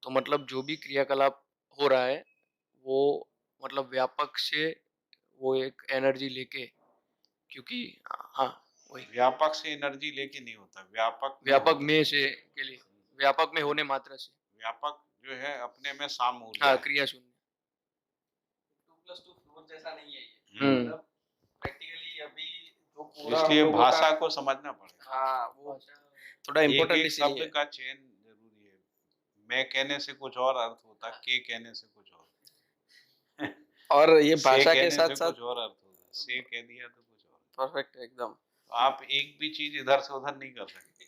तो मतलब जो भी क्रियाकलाप हो रहा है वो मतलब व्यापक से वो एक एनर्जी लेके, क्योंकि हाँ वही व्यापक से एनर्जी लेके नहीं होता, व्यापक में से के लिए, व्यापक में होने मात्रा से। व्यापक जो है अपने में सामूल हाँ, क्रिया शून्य 2+2 4 जैसा नहीं है ये। मतलब प्रैक्टिकली अभी जो पूरा इसलिए भाषा को समझना पड़ेगा। हाँ, वो थोड़ा इम्पोर्टेंट एक शब्द का चयन जरूरी है। मैं कहने से कुछ और अर्थ होता, के कहने से कुछ और ये भाषा के साथ साथ कुछ और अर्थ होता, से कह दिया तो कुछ और। परफेक्ट एकदम। तो आप एक भी चीज इधर से उधर नहीं कर सकते।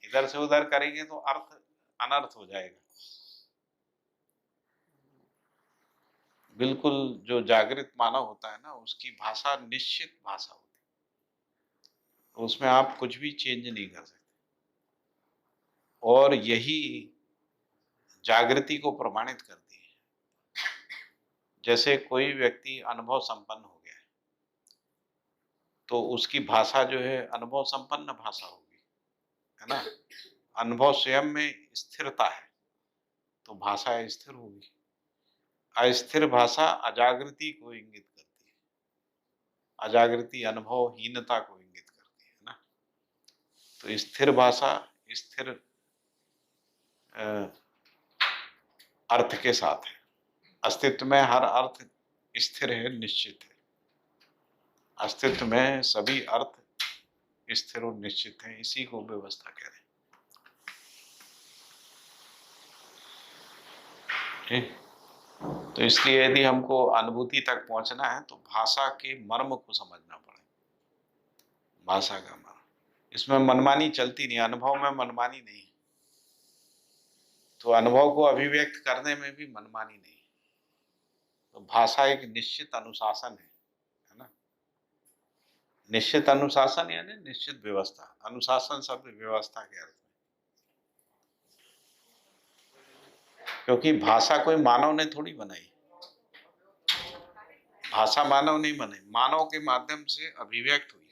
इधर से उधर करेंगे तो अर्थ अनर्थ हो जाएगा। बिल्कुल जो जागृत मानव होता है ना, उसकी भाषा निश्चित भाषा होती है, उसमें आप कुछ भी चेंज नहीं कर सकते। और यही जागृति को प्रमाणित करती है। जैसे कोई व्यक्ति अनुभव संपन्न हो गया है तो उसकी भाषा जो है अनुभव संपन्न भाषा होगी, है ना। अनुभव स्वयं में स्थिरता है तो भाषा स्थिर होगी। अस्थिर भाषा अजागृति को इंगित करती है, अजागृति अनुभवहीनता को इंगित करती है ना। तो स्थिर भाषा स्थिर अर्थ के साथ है। अस्तित्व में हर अर्थ स्थिर है, निश्चित है। अस्तित्व में सभी अर्थ स्थिर और निश्चित हैं, इसी को व्यवस्था कह रहे हैं। तो इसलिए यदि हमको अनुभूति तक पहुंचना है तो भाषा के मर्म को समझना पड़ेगा। भाषा का मर्म, इसमें मनमानी चलती नहीं, अनुभव में मनमानी नहीं। तो अनुभव को अभिव्यक्त करने में भी मनमानी नहीं। तो भाषा एक निश्चित अनुशासन है ना। निश्चित अनुशासन यानी निश्चित व्यवस्था। अनुशासन शब्द व्यवस्था के अर्थ में, क्योंकि भाषा कोई मानव ने थोड़ी बनाई। भाषा मानव नहीं बनाई, मानव के माध्यम से अभिव्यक्त हुई।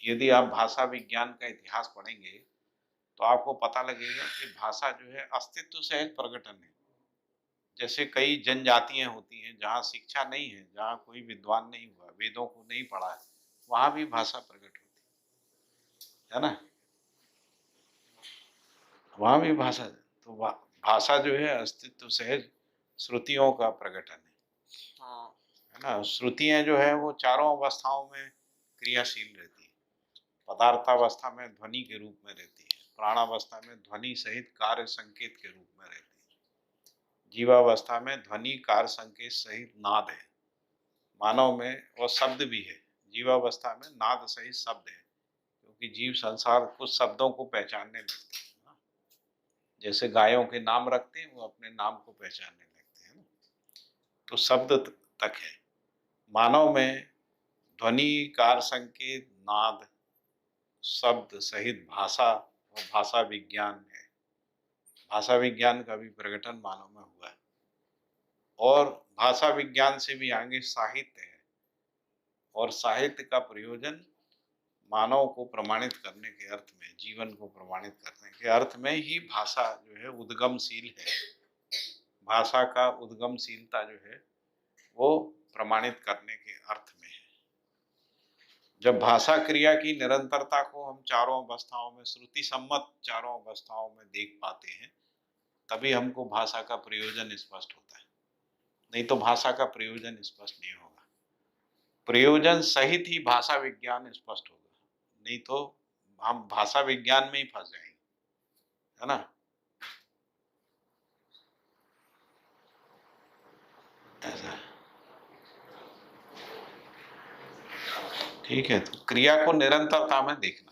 यदि आप भाषा विज्ञान का इतिहास पढ़ेंगे तो आपको पता लगेगा कि भाषा जो है अस्तित्व से एक प्रकटन है। जैसे कई जनजातियां होती हैं जहाँ शिक्षा नहीं है, जहाँ कोई विद्वान नहीं हुआ, वेदों को नहीं पढ़ा है, वहां भी भाषा प्रकट होती है ना। वहां भी भाषा, तो भाषा जो है अस्तित्व सहज श्रुतियों का प्रकटन है ना। श्रुतियां जो है वो चारों अवस्थाओं में क्रियाशील रहती है। पदार्थावस्था में ध्वनि के रूप में रहती है, प्राणावस्था में ध्वनि सहित कार्य संकेत के रूप में रहती है, जीवावस्था में ध्वनि कार्य संकेत सहित नाद है, मानव में, और शब्द भी है, जीवावस्था में नाद सहित शब्द है, क्योंकि जीव संसार कुछ शब्दों को पहचानने लगते हैं ना। जैसे गायों के नाम रखते हैं, वो अपने नाम को पहचानने लगते हैं ना, तो शब्द तक है। मानव में ध्वनि, कार, संकेत, नाद, शब्द सहित भाषा और भाषा विज्ञान है। भाषा विज्ञान का भी प्रकटन मानव में हुआ है, और भाषा विज्ञान से भी आगे साहित्य है, और साहित्य का प्रयोजन मानव को प्रमाणित करने के अर्थ में, जीवन को प्रमाणित करने के अर्थ में ही भाषा जो है उद्गमशील है। भाषा का उद्गमशीलता जो है वो प्रमाणित करने के अर्थ में है। जब भाषा क्रिया की निरंतरता को हम चारों अवस्थाओं में, श्रुति सम्मत चारों अवस्थाओं में देख पाते हैं, तभी हमको भाषा का प्रयोजन स्पष्ट होता है। नहीं तो भाषा का प्रयोजन स्पष्ट नहीं होगा। प्रयोजन सहित ही भाषा विज्ञान स्पष्ट होगा, नहीं तो हम भाषा विज्ञान में ही फंस जाएंगे, है ना। ऐसा ठीक है। तो क्रिया को निरंतरता में देखना,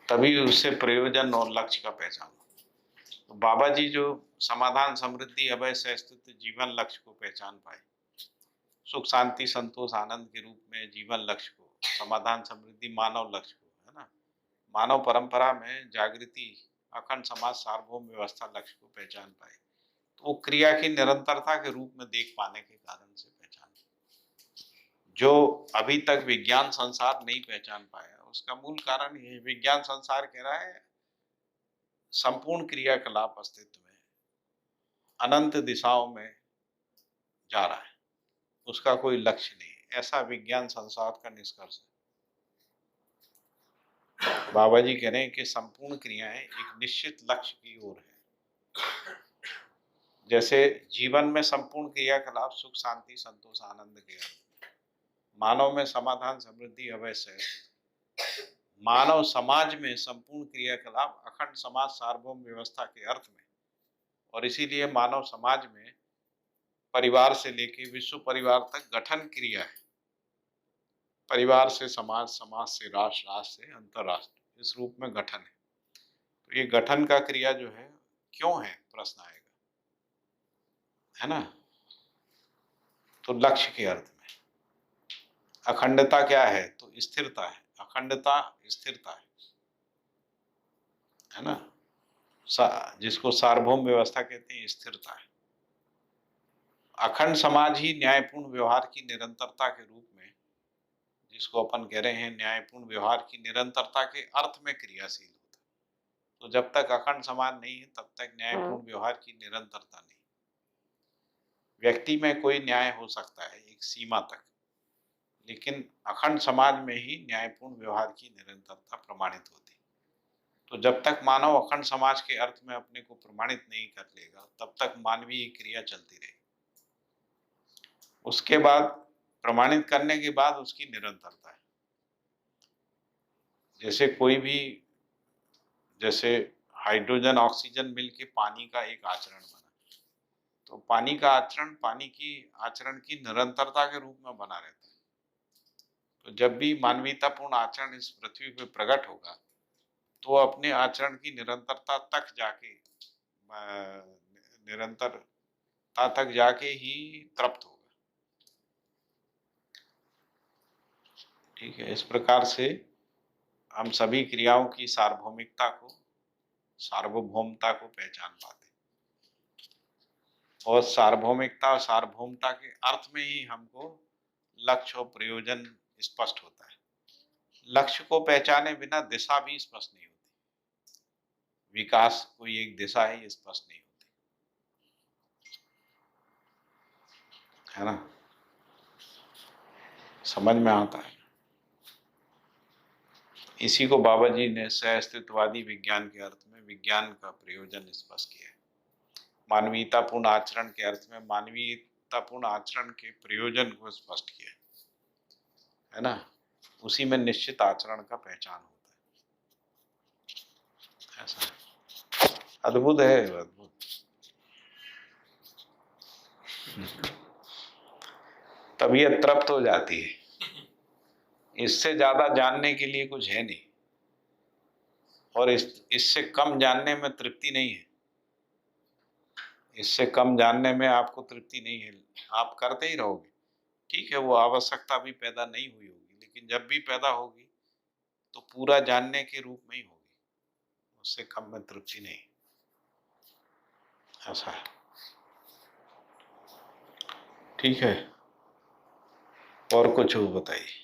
तभी उससे प्रयोजन और लक्ष्य का पहचान। तो बाबा जी जो समाधान, समृद्धि, अभय, सहस्तित्व जीवन लक्ष्य को पहचान पाए, सुख, शांति, संतोष, आनंद के रूप में जीवन लक्ष्य को, समाधान, समृद्धि मानव लक्ष्य को, है ना, मानव परंपरा में जागृति, अखंड समाज, सार्वभौम व्यवस्था लक्ष्य को पहचान पाए, तो वो क्रिया की निरंतरता के रूप में देख पाने के कारण से पहचान, जो अभी तक विज्ञान संसार नहीं पहचान पाया, उसका मूल कारण ये, विज्ञान संसार कह रहा है संपूर्ण क्रियाकलाप अस्तित्व में अनंत दिशाओं में जा रहा है, उसका कोई लक्ष्य नहीं, ऐसा विज्ञान संसार का निष्कर्ष है। बाबा जी कह रहे हैं कि संपूर्ण क्रियाएं एक निश्चित लक्ष्य की ओर है। जैसे जीवन में संपूर्ण क्रियाकलाप सुख, शांति, संतोष, आनंद के अर्थ, मानव में समाधान, समृद्धि, अभय, सहस्तित्व, मानव समाज में संपूर्ण क्रियाकलाप अखंड समाज, सार्वभौम व्यवस्था के अर्थ में, और इसीलिए मानव समाज में परिवार से लेके विश्व परिवार तक गठन क्रिया है। परिवार से समाज, समाज से राष्ट्र, राष्ट्र से अंतरराष्ट्र, इस रूप में गठन है। तो ये गठन का क्रिया जो है क्यों है, प्रश्न आएगा, है ना। तो लक्ष्य के अर्थ में अखंडता क्या है, तो स्थिरता है। अखंडता स्थिरता है ना, जिसको सार्वभौम व्यवस्था कहते हैं, स्थिरता है। अखंड समाज ही न्यायपूर्ण व्यवहार की निरंतरता के रूप में, जिसको अपन कह रहे हैं न्यायपूर्ण व्यवहार की निरंतरता के अर्थ में क्रियाशील होता है। तो जब तक अखंड समाज नहीं है, तब तक न्यायपूर्ण व्यवहार की निरंतरता नहीं। व्यक्ति में कोई न्याय हो सकता है एक सीमा तक, लेकिन अखंड समाज में ही न्यायपूर्ण व्यवहार की निरंतरता प्रमाणित होती है। तो जब तक मानव अखंड समाज के अर्थ में अपने को प्रमाणित नहीं कर लेगा, तब तक मानवीय क्रिया चलती रहेगी। उसके बाद प्रमाणित करने के बाद उसकी निरंतरता है। जैसे कोई भी, जैसे हाइड्रोजन ऑक्सीजन मिलके पानी का एक आचरण बना, तो पानी का आचरण, पानी की आचरण की निरंतरता के रूप में बना रहता है। तो जब भी मानवीयतापूर्ण आचरण इस पृथ्वी पे प्रकट होगा, तो अपने आचरण की निरंतरता तक जाके, निरंतरता तक जाके ही तृप्त होगा। ठीक है। इस प्रकार से हम सभी क्रियाओं की सार्वभौमिकता को, सार्वभौमता को पहचान पाते हैं, और सार्वभौमिकता और सार्वभौमता के अर्थ में ही हमको लक्ष्य और प्रयोजन स्पष्ट होता है। लक्ष्य को पहचाने बिना दिशा भी स्पष्ट नहीं होती। विकास कोई एक दिशा है, ये स्पष्ट नहीं होती, है ना। समझ में आता है। इसी को बाबा जी ने सहअस्तित्ववादी विज्ञान के अर्थ में विज्ञान का प्रयोजन स्पष्ट किया है। मानवीयतापूर्ण आचरण के अर्थ में मानवीयतापूर्ण आचरण के प्रयोजन को स्पष्ट किया है ना। उसी में निश्चित आचरण का पहचान होता है। ऐसा है। अद्भुत है, अद्भुत। तबीयत तृप्त हो जाती है। इससे ज्यादा जानने के लिए कुछ है नहीं, और इससे कम जानने में तृप्ति नहीं है। इससे कम जानने में आपको तृप्ति नहीं है, आप करते ही रहोगे। ठीक है, वो आवश्यकता भी पैदा नहीं हुई होगी, लेकिन जब भी पैदा होगी तो पूरा जानने के रूप में ही होगी, उससे कम में तृप्ति नहीं। ऐसा है। ठीक है, और कुछ हो बताइए।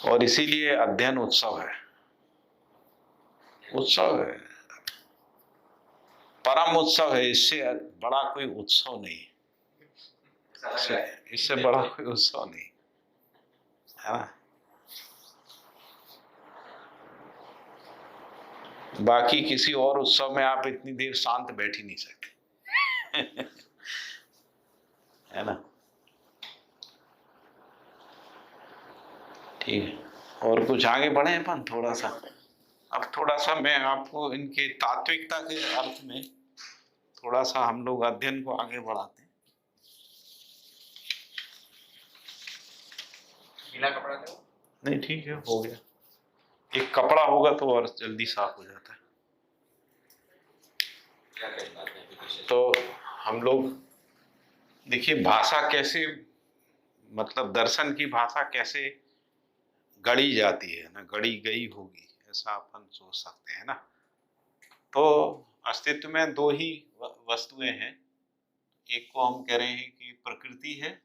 और इसीलिए अध्ययन उत्सव है, उत्सव है, परम उत्सव है। इससे बड़ा कोई उत्सव नहीं, इससे बड़ा कोई उत्सव नहीं है ना। बाकी किसी और उत्सव में आप इतनी देर शांत बैठ ही नहीं सकते है ना। ठीक है, और कुछ आगे बढ़े अपन थोड़ा सा। अब थोड़ा सा मैं आपको इनके तात्विकता के अर्थ में थोड़ा सा हम लोग अध्ययन को आगे बढ़ाते हैं। गीला कपड़ा दो। नहीं ठीक है, हो गया। एक कपड़ा होगा तो और जल्दी साफ हो जाता है। तो हम लोग देखिए, भाषा कैसे, मतलब दर्शन की भाषा कैसे गढ़ी जाती है ना, गढ़ी गई होगी ऐसा अपन सोच सकते हैं ना। तो अस्तित्व में दो ही वस्तुएं हैं। एक को हम कह रहे हैं कि प्रकृति है,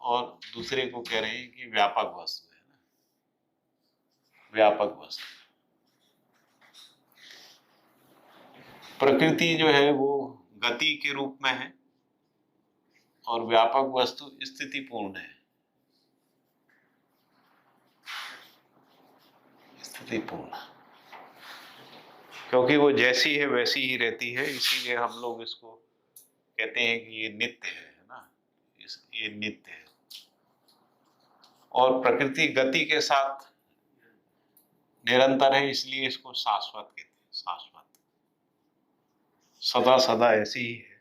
और दूसरे को कह रहे हैं कि व्यापक वस्तु है ना, व्यापक वस्तु। प्रकृति जो है वो गति के रूप में है, और व्यापक वस्तु स्थितिपूर्ण है, स्थितिपूर्ण, क्योंकि वो जैसी है वैसी ही रहती है। इसीलिए हम लोग इसको कहते हैं कि ये नित्य है ना, ये नित्य है। और प्रकृति गति के साथ निरंतर है, इसलिए इसको शाश्वत कहते हैं। शाश्वत, सदा सदा ऐसी ही है।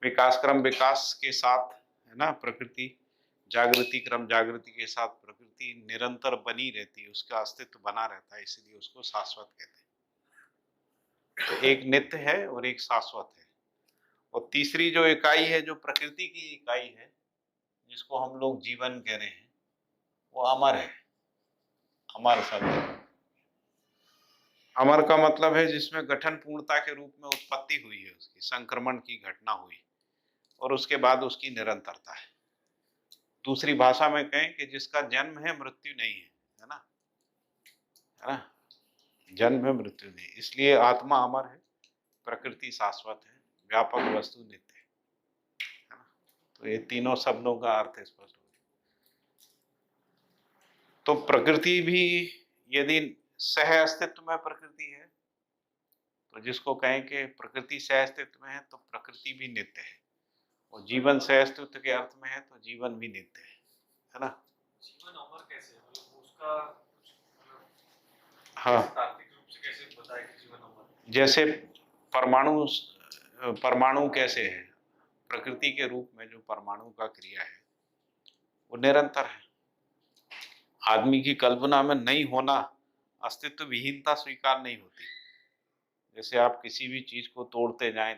विकास क्रम विकास के साथ है ना, प्रकृति जागृति क्रम जागृति के साथ प्रकृति निरंतर बनी रहती है, उसका अस्तित्व बना रहता है, इसलिए उसको शाश्वत कहते हैं। तो एक नित्य है और एक शाश्वत है। और तीसरी जो इकाई है, जो प्रकृति की इकाई है, जिसको हम लोग जीवन कह रहे हैं, वो अमर है। अमर शब्द, अमर का मतलब है जिसमें गठन पूर्णता के रूप में उत्पत्ति हुई है, उसकी संक्रमण की घटना हुई, और उसके बाद उसकी निरंतरता है। दूसरी भाषा में कहें कि जिसका जन्म है मृत्यु नहीं है ना, है ना, जन्म है मृत्यु नहीं। इसलिए आत्मा अमर है, प्रकृति शाश्वत है, व्यापक वस्तु नित्य है ना। तो ये तीनों शब्दों का अर्थ स्पष्ट हो गया। तो प्रकृति भी यदि सह अस्तित्व में प्रकृति है, तो जिसको कहें कि प्रकृति सह अस्तित्व में है, तो प्रकृति भी नित्य है। और जीवन सह अस्तित्व के अर्थ में है, तो जीवन भी नित्य है ना। जीवन अमर कैसे है, मतलब उसका कुछ हाँ, तात्विक रूप से कैसे बताया कि जीवन अमर है? जैसे परमाणु कैसे है, प्रकृति के रूप में जो परमाणु का क्रिया है वो निरंतर है। आदमी की कल्पना में नहीं होना, अस्तित्व विहीनता स्वीकार नहीं होती। जैसे आप किसी भी चीज को तोड़ते जाएं,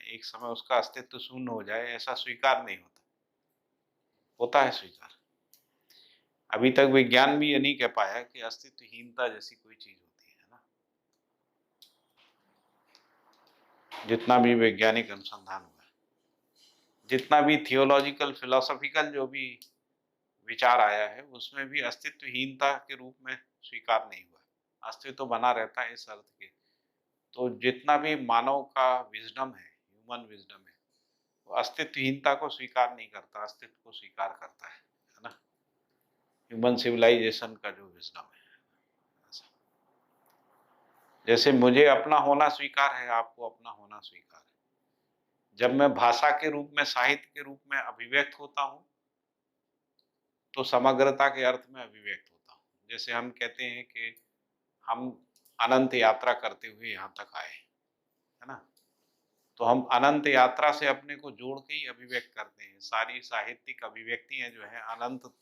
एक समय उसका अस्तित्व शून्य हो जाए, ऐसा स्वीकार नहीं होता। होता है स्वीकार। अभी तक विज्ञान भी ये नहीं कह पाया कि अस्तित्वहीनता जैसी कोई चीज होती है ना। जितना भी वैज्ञानिक अनुसंधान हुआ, जितना भी थियोलॉजिकल फिलोसॉफिकल जो भी विचार आया है, उसमें भी अस्तित्वहीनता के रूप में स्वीकार नहीं हुआ। अस्तित्व बना रहता है इस अर्थ के। तो जितना भी मानव का विजडम है, ह्यूमन विजडम है, वो अस्तित्वहीनता को स्वीकार नहीं करता, अस्तित्व को स्वीकार करता है ना। ह्यूमन सिविलाइजेशन का जो विजडम है, जैसे मुझे अपना होना स्वीकार है, आपको अपना होना स्वीकार है। जब मैं भाषा के रूप में, साहित्य के रूप में अभिव्यक्त होता हूँ, तो समग्रता के अर्थ में अभिव्यक्त होता हूँ। जैसे हम कहते हैं कि हम अनंत यात्रा करते हुए यहाँ तक आए, है ना। तो हम अनंत यात्रा से अपने को जोड़ के ही अभिव्यक्त करते हैं। सारी साहित्यिक अभिव्यक्तियां जो है अनंत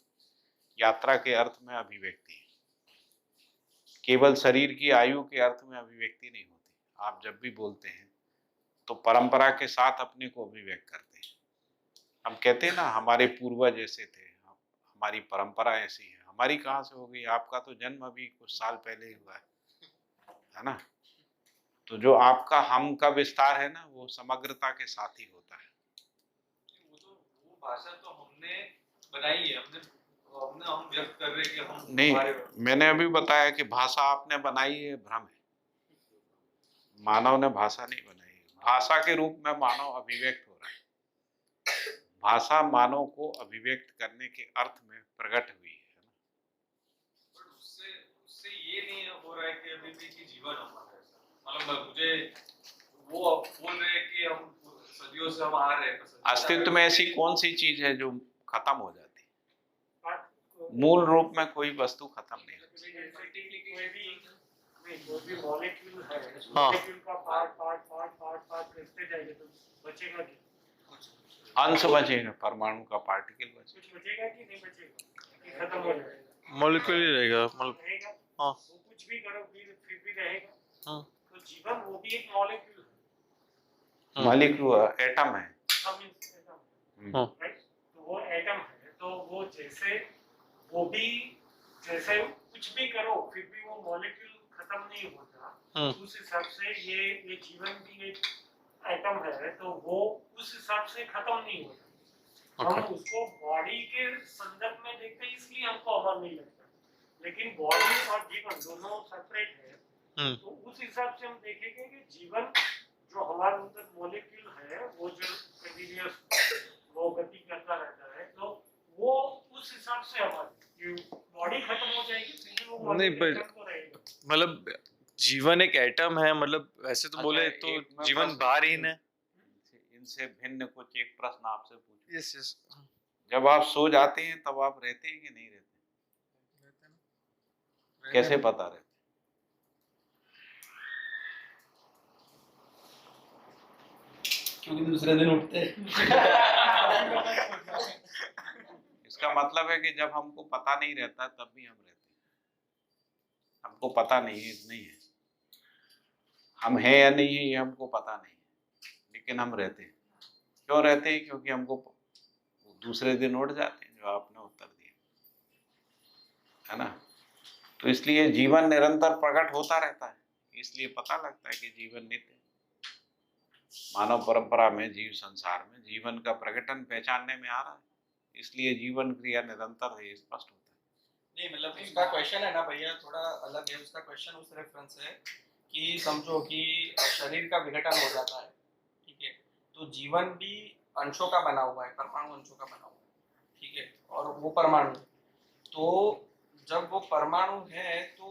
यात्रा के अर्थ में अभिव्यक्ति है, केवल शरीर की आयु के अर्थ में अभिव्यक्ति नहीं होती। आप जब भी बोलते हैं तो परंपरा के साथ अपने को अभिव्यक्त करते हैं। हम कहते हैं ना हमारे पूर्वज ऐसे थे, हमारी परंपरा ऐसी है। हमारी कहाँ से हो गई? आपका तो जन्म अभी कुछ साल पहले ही हुआ है ना? तो जो आपका हम का विस्तार है ना, वो समग्रता के साथ ही होता है। वो भाषा तो हमने बनाई है, हम व्यक्त कर रहे हैं कि हम नहीं, मैंने अभी बताया कि भाषा आपने बनाई है, भ्रम है। मानव ने भाषा नहीं बनाई है। भाषा के रूप में मानव अभिव्यक्त हो रहा है। भाषा मानव को अभिव्यक्त करने के अर्थ में प्रकट हुई है ना? पर उससे ये नहीं हो रहा है कि अभी भी कि जीवन हमारा ऐसा, मतलब मुझे वो बोल रहे हैं कि हम सदियों से हम आ रहे हैं। अस्तित्व में ऐसी कौन सी चीज है जो खत्म हो जाती है? मूल रूप में कोई वस्तु खत्म नहीं होती। कोई भी मॉलिक्यूल है, हाँ। मॉलिक्यूल का part part part part part करते जाएंगे तो बचेगा क्या? अंश बचेगा, परमाणु का पार्टिकल बचेगा। कुछ बचेगा कि नहीं बचेगा? कि खत्म हो जाएगा? मॉलिक्यूल ही रहेगा, मतलब रहेगा। हाँ। वो कुछ भी करो फिर भी रहेगा। हाँ। तो जीवन वो भी एक मॉलिक्यूल है। मॉलिक्यूल एटम है। सब एटम हाँ। राइट? तो वो एटम है, तो वो जैसे वो भी जैसे कुछ भी करो फिर भी वो मॉलिक्यूल खत्म नहीं होता। उस हिसाब से ये जीवन भी एक एटम है, तो वो उस हिसाब से खत्म नहीं होता। हम उसको बॉडी के संदर्भ में देखते हैं इसलिए हमको अमर नहीं लगता, लेकिन बॉडी और जीवन दोनों सेपरेट है। तो उस हिसाब से हम देखेंगे कि जीवन जो हमारे अंदर मॉलिक्यूल है वो जो कंटिन्यूअस वो गति करता रहता है, तो वो उस हिसाब से हमारी बॉडी खत्म हो जाएगी फिर भी वो नहीं, मॉलिक्यूल तो रहेगा। मतलब जीवन एक एटम है, मतलब वैसे तो बोले तो जीवन बाहरहीन है। इनसे भिन्न कुछ एक प्रश्न आपसे पूछूं। यस। जब आप सो जाते हैं तब आप रहते हैं कि नहीं रहते? कैसे पता रहते? क्योंकि दूसरे दिन उठते इसका मतलब है कि जब हमको पता नहीं रहता तब भी हम रहते हैं। हमको पता नहीं है हम हैं या नहीं है, ये हमको पता नहीं है, लेकिन हम रहते हैं। क्यों रहते हैं? क्योंकि हमको दूसरे दिन उठ जाते हैं, जो आपने उत्तर दिया है ना। तो इसलिए जीवन निरंतर प्रकट होता रहता है, इसलिए पता लगता है कि जीवन नित्य है। मानव परंपरा में, जीव संसार में जीवन का प्रकटन पहचानने में आ रहा है, इसलिए जीवन क्रिया निरंतर है, स्पष्ट होता है। नहीं, मतलब उसका क्वेश्चन है ना भैया, थोड़ा अलग है उसका क्वेश्चन। उस रेफरेंस है कि समझो कि शरीर का विघटन हो जाता है, ठीक है, तो जीवन भी अंशों का बना हुआ है, परमाणु अंशों का बना हुआ है, ठीक है, और वो परमाणु, तो जब वो परमाणु है तो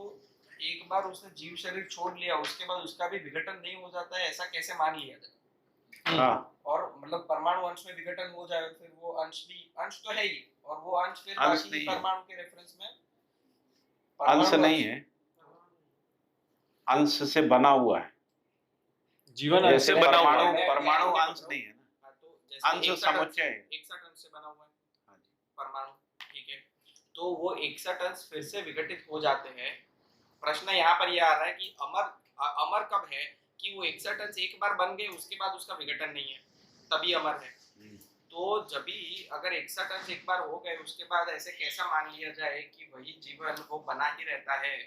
एक बार उसने जीव शरीर छोड़ लिया, उसके बाद उसका भी विघटन नहीं हो जाता है, ऐसा कैसे मान लिया जाए? हाँ। और मतलब परमाणु अंश में विघटन हो जाए, फिर वो अंश भी अंश तो है ही, और वो अंश फिर अंश बाकी नहीं परमाणु के रेफरेंस में अंश नहीं है, अंश से बना हुआ है। जीवन जैसे परमाणु परमाणु अंश नहीं है ना, तो जैसे अंश समुच्चय है। 61 अंश से बना हुआ है परमाणु, ठीक है, तो वो 61 अंश फिर से विघटित हो जाते हैं। प्रश्न यहाँ पर यह आ रहा है कि अमर कब है? कि वो 61 अंश एक बार बन गए, उसके बाद उसका विघटन नहीं है, तभी अमर है। तो जब भी अगर 61 अंश एक बार हो गए, उसके बाद ऐसे कैसा मान लिया जाए कि वही जीवन वो बना ही रहता है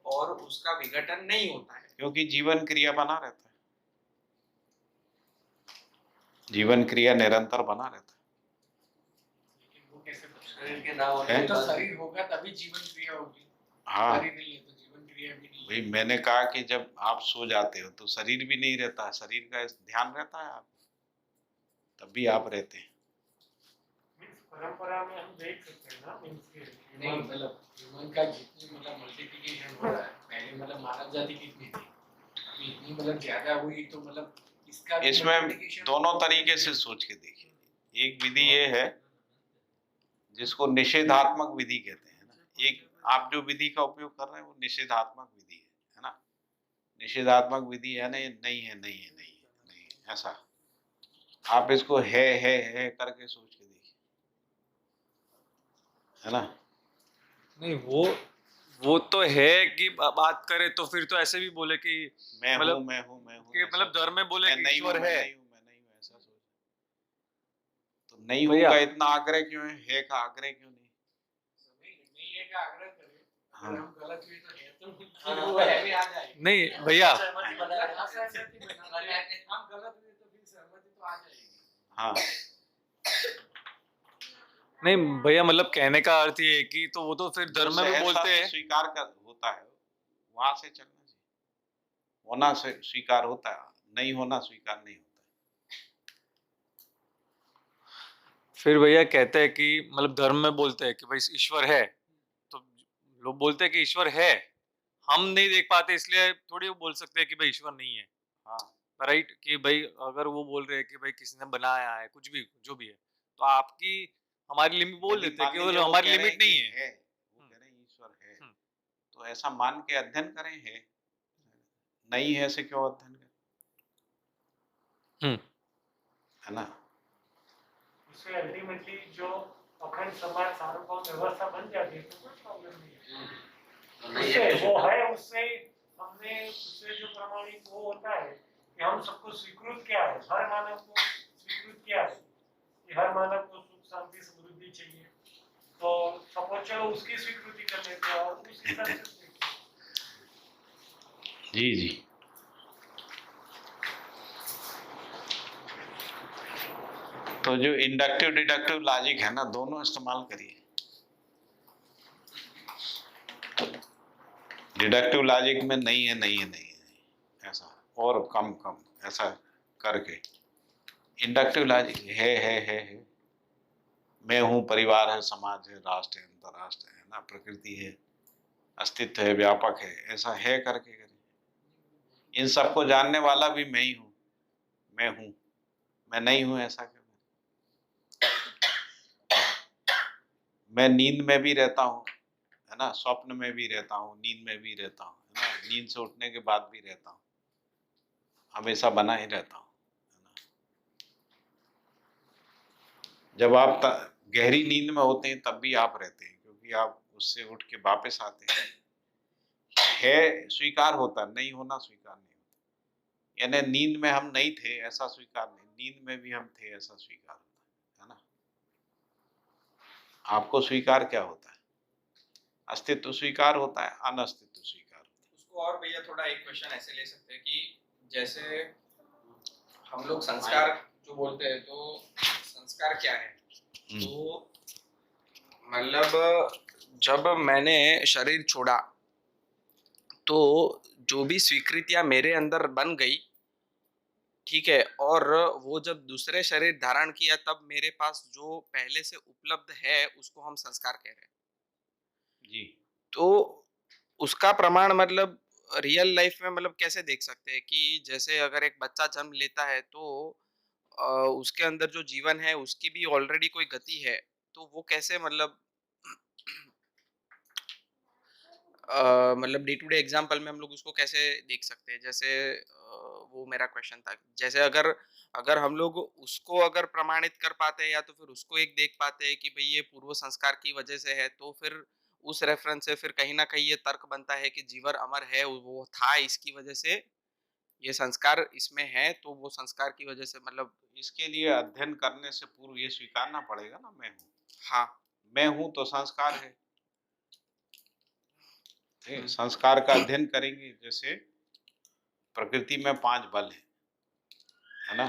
और उसका विघटन नहीं होता है? क्योंकि जीवन क्रिया बना रहता है, जीवन क्रिया निरंतर बना रहता है। लेकिन वो कैसे शरीर के ना होने तो शरीर होगा तभी जीवन क्रिया होगी। हाँ शरीर नहीं है तो जीवन क्रिया भी नहीं है। भाई, मैंने कहा कि जब आप सो जाते हो तो शरीर भी नहीं रहता, शरीर का ध्यान रहता है आप, तब भी आप रहते हैं। परंपरा में हम देख सकते हैं ना, नहीं मतलब ह्यूमन का जितनी मतलब मल्टीप्लिकेशन हो रहा है, पहले मतलब मानव जाति कितनी थी, अभी इतनी मतलब ज्यादा हुई, तो मतलब इसका भी इसमें multiplication दोनों तरीके से सोच के देखिए। एक विधि ये है जिसको निषेधात्मक विधि कहते हैं ना, एक आप जो विधि का उपयोग कर रहे हैं वो निषेधात्मक विधि है ना। निषेधात्मक विधि है ना, नहीं है नहीं है नहीं है नहीं ऐसा आप इसको है करके सोच के देखिए, है ना। नहीं वो तो है कि बात करें तो फिर तो ऐसे भी बोले कि मैं हूँ मतलब मैं हूँ मैं हूँ कि ऐसा मतलब धर्म में बोले मैं कि नहीं हूँ ईश्वर मैं है। नहीं हूँ मैं नहीं हूँ ऐसा सोच, तो नहीं हूँ भैया का इतना आग्रह क्यों है का आग्रह क्यों नहीं। नहीं है का आग्रह करें, हाँ। अगर हम गलत हुए तो है तो वो है भी आ जाएगी। नहीं भैया हम गलत हुए तो फिर सहमति तो आ जाएगी। हाँ नहीं भैया मतलब कहने का अर्थ ये है कि तो वो तो फिर धर्म में भी सहजता बोलते से हैं। स्वीकार कर होता है, वहां से चलना चाहिए। होना स्वीकार होता है, नहीं होना स्वीकार नहीं होता फिर भैया कहते हैं कि मतलब धर्म में बोलते हैं कि भाई ईश्वर है, तो लोग बोलते हैं कि ईश्वर है, हम नहीं देख पाते इसलिए थोड़ी वो बोल सकते हैं कि भाई ईश्वर नहीं है। हाँ राइट कि भाई अगर वो बोल रहे हैं कि भाई किसी ने बनाया है कुछ भी जो भी है, तो आपकी हमारी लिमिट बोल यदि देते हैं मान कि लीजिए वो वो हमारी कह रहे लिमिट हैं नहीं कि है। वो हम्म, कह रहे हैं ईश्वर है, हम्म, तो ऐसा मान के अध्ययन करें है, नहीं है से क्यों अध्ययन करें, हम्म, है ना। उससे अल्टीमेटली जो अखंड समाज सार्वभौम व्यवस्था बन जाती है तो कोई प्रॉब्लम नहीं है। उससे वो है, उससे हमने उससे जो प्रमाणित वो होता है कि हम सबको स्वीकृत किया है, हर मानव को स्वीकृत किया है कि हर मानव को सुख शांति समृद्धि चाहिए, तो सपोज चलो उसकी स्वीकृति कर लेते हैं और उस हिसाब से देखते हैं। जी जी तो जो इंडक्टिव डिडक्टिव लॉजिक है ना, दोनों इस्तेमाल करिए। डिडक्टिव लॉजिक में नहीं है नहीं है नहीं है नहीं, ऐसा और कम कम ऐसा करके, इंडक्टिव लॉजिक है, मैं हूँ, परिवार है, समाज है, राष्ट्र है, अंतरराष्ट्र है ना, प्रकृति है, अस्तित्व है, व्यापक है, ऐसा है करके करिए। इन सबको जानने वाला भी मैं ही हूँ, मैं नहीं हूँ ऐसा क्यों। मैं नींद में भी रहता हूँ, है ना, स्वप्न में भी रहता हूँ, नींद में भी रहता हूँ, है ना, नींद से उठने के बाद भी रहता हूँ, हमेशा बना ही रहता हूँ, है ना। जब आप गहरी नींद में होते हैं तब भी आप रहते हैं, क्योंकि आप उससे उठ के वापस आते हैं। है स्वीकार होता, नहीं होना स्वीकार नहीं होता। यानी नींद में हम नहीं थे ऐसा स्वीकार नहीं, नींद में भी हम थे ऐसा स्वीकार होता है ना। आपको स्वीकार क्या होता है? अस्तित्व स्वीकार होता है, अनअस्तित्व स्वीकार होता है। उसको और भैया थोड़ा एक क्वेश्चन ऐसे ले सकते हैं कि जैसे हम लोग संस्कार जो बोलते हैं, तो संस्कार क्या है? तो मतलब जब मैंने शरीर छोड़ा तो जो भी स्वीकृतियां मेरे अंदर बन गई, ठीक है, और वो जब दूसरे शरीर धारण किया तब मेरे पास जो पहले से उपलब्ध है उसको हम संस्कार कह रहे हैं। जी तो उसका प्रमाण मतलब रियल लाइफ में मतलब कैसे देख सकते हैं कि जैसे अगर एक बच्चा जन्म लेता है तो उसके अंदर जो जीवन है उसकी भी ऑलरेडी कोई गति है, तो वो कैसे मतलब मतलब डे टू डे एग्जाम्पल में हम लोग उसको कैसे देख सकते हैं? जैसे वो मेरा क्वेश्चन था, जैसे अगर अगर हम लोग उसको अगर प्रमाणित कर पाते हैं या तो फिर उसको एक देख पाते हैं कि भाई ये पूर्व संस्कार की वजह से है, तो फिर उस रेफरेंस से फिर कहीं ना कहीं ये तर्क बनता है कि जीवन अमर है, वो था इसकी वजह से, ये संस्कार इसमें है, तो वो संस्कार की वजह से मतलब। इसके लिए अध्ययन करने से पूर्व ये स्वीकारना पड़ेगा ना, मैं हूँ। हाँ, मैं हूँ तो संस्कार है, संस्कार का अध्ययन करेंगे। जैसे प्रकृति में 5 बल है ना,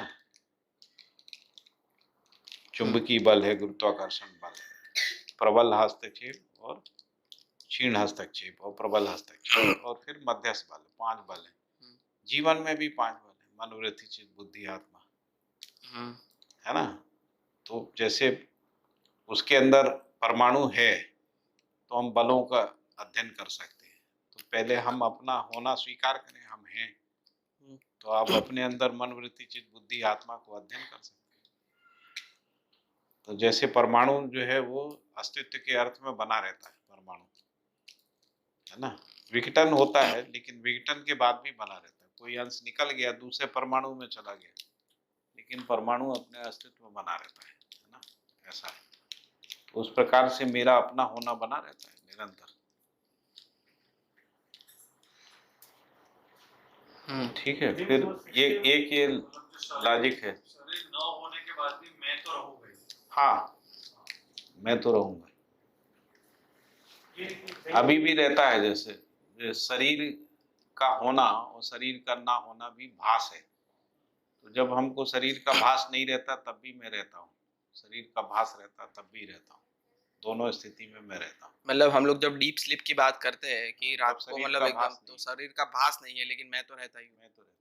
चुंबकीय बल है, गुरुत्वाकर्षण बल है, प्रबल हस्तक्षेप और क्षीण हस्तक्षेप और प्रबल हस्तक्षेप, और फिर मध्यस्थ बल, 5 बल है। जीवन में भी 5 बल है, मनोवृत्ति, चित्त, बुद्धि, आत्मा, है ना। तो जैसे उसके अंदर परमाणु है तो हम बलों का अध्ययन कर सकते हैं। तो पहले हम अपना होना स्वीकार करें, हम हैं, तो आप अपने अंदर मन, वृत्ति, चित्त, बुद्धि, आत्मा को अध्ययन कर सकते हैं। तो जैसे परमाणु जो है वो अस्तित्व के अर्थ में बना रहता है, परमाणु, है ना, विघटन होता है लेकिन विघटन के बाद भी बना रहता है। कोई अंश निकल गया दूसरे परमाणु में चला गया, लेकिन परमाणु अपने अस्तित्व में बना रहता है ना, ऐसा है। तो उस प्रकार से मेरा अपना होना बना रहता है निरंतर। ठीक है, फिर ये लॉजिक है। शरीर न होने के बाद भी मैं तो रहूंगा ही। हाँ, मैं तो रहूंगा, अभी भी रहता है। जैसे शरीर का होना और शरीर का ना होना भी भास है। तो जब हमको शरीर का भास नहीं रहता तब भी मैं रहता हूँ, शरीर का भास रहता तब भी रहता हूँ, दोनों स्थिति में मैं रहता हूँ। मतलब हम लोग जब डीप स्लीप की बात करते हैं कि रात को शरीर मतलब का एकदम, भास तो नहीं। शरीर का भास नहीं है लेकिन मैं तो रहता ही हूँ। मैं तो रहता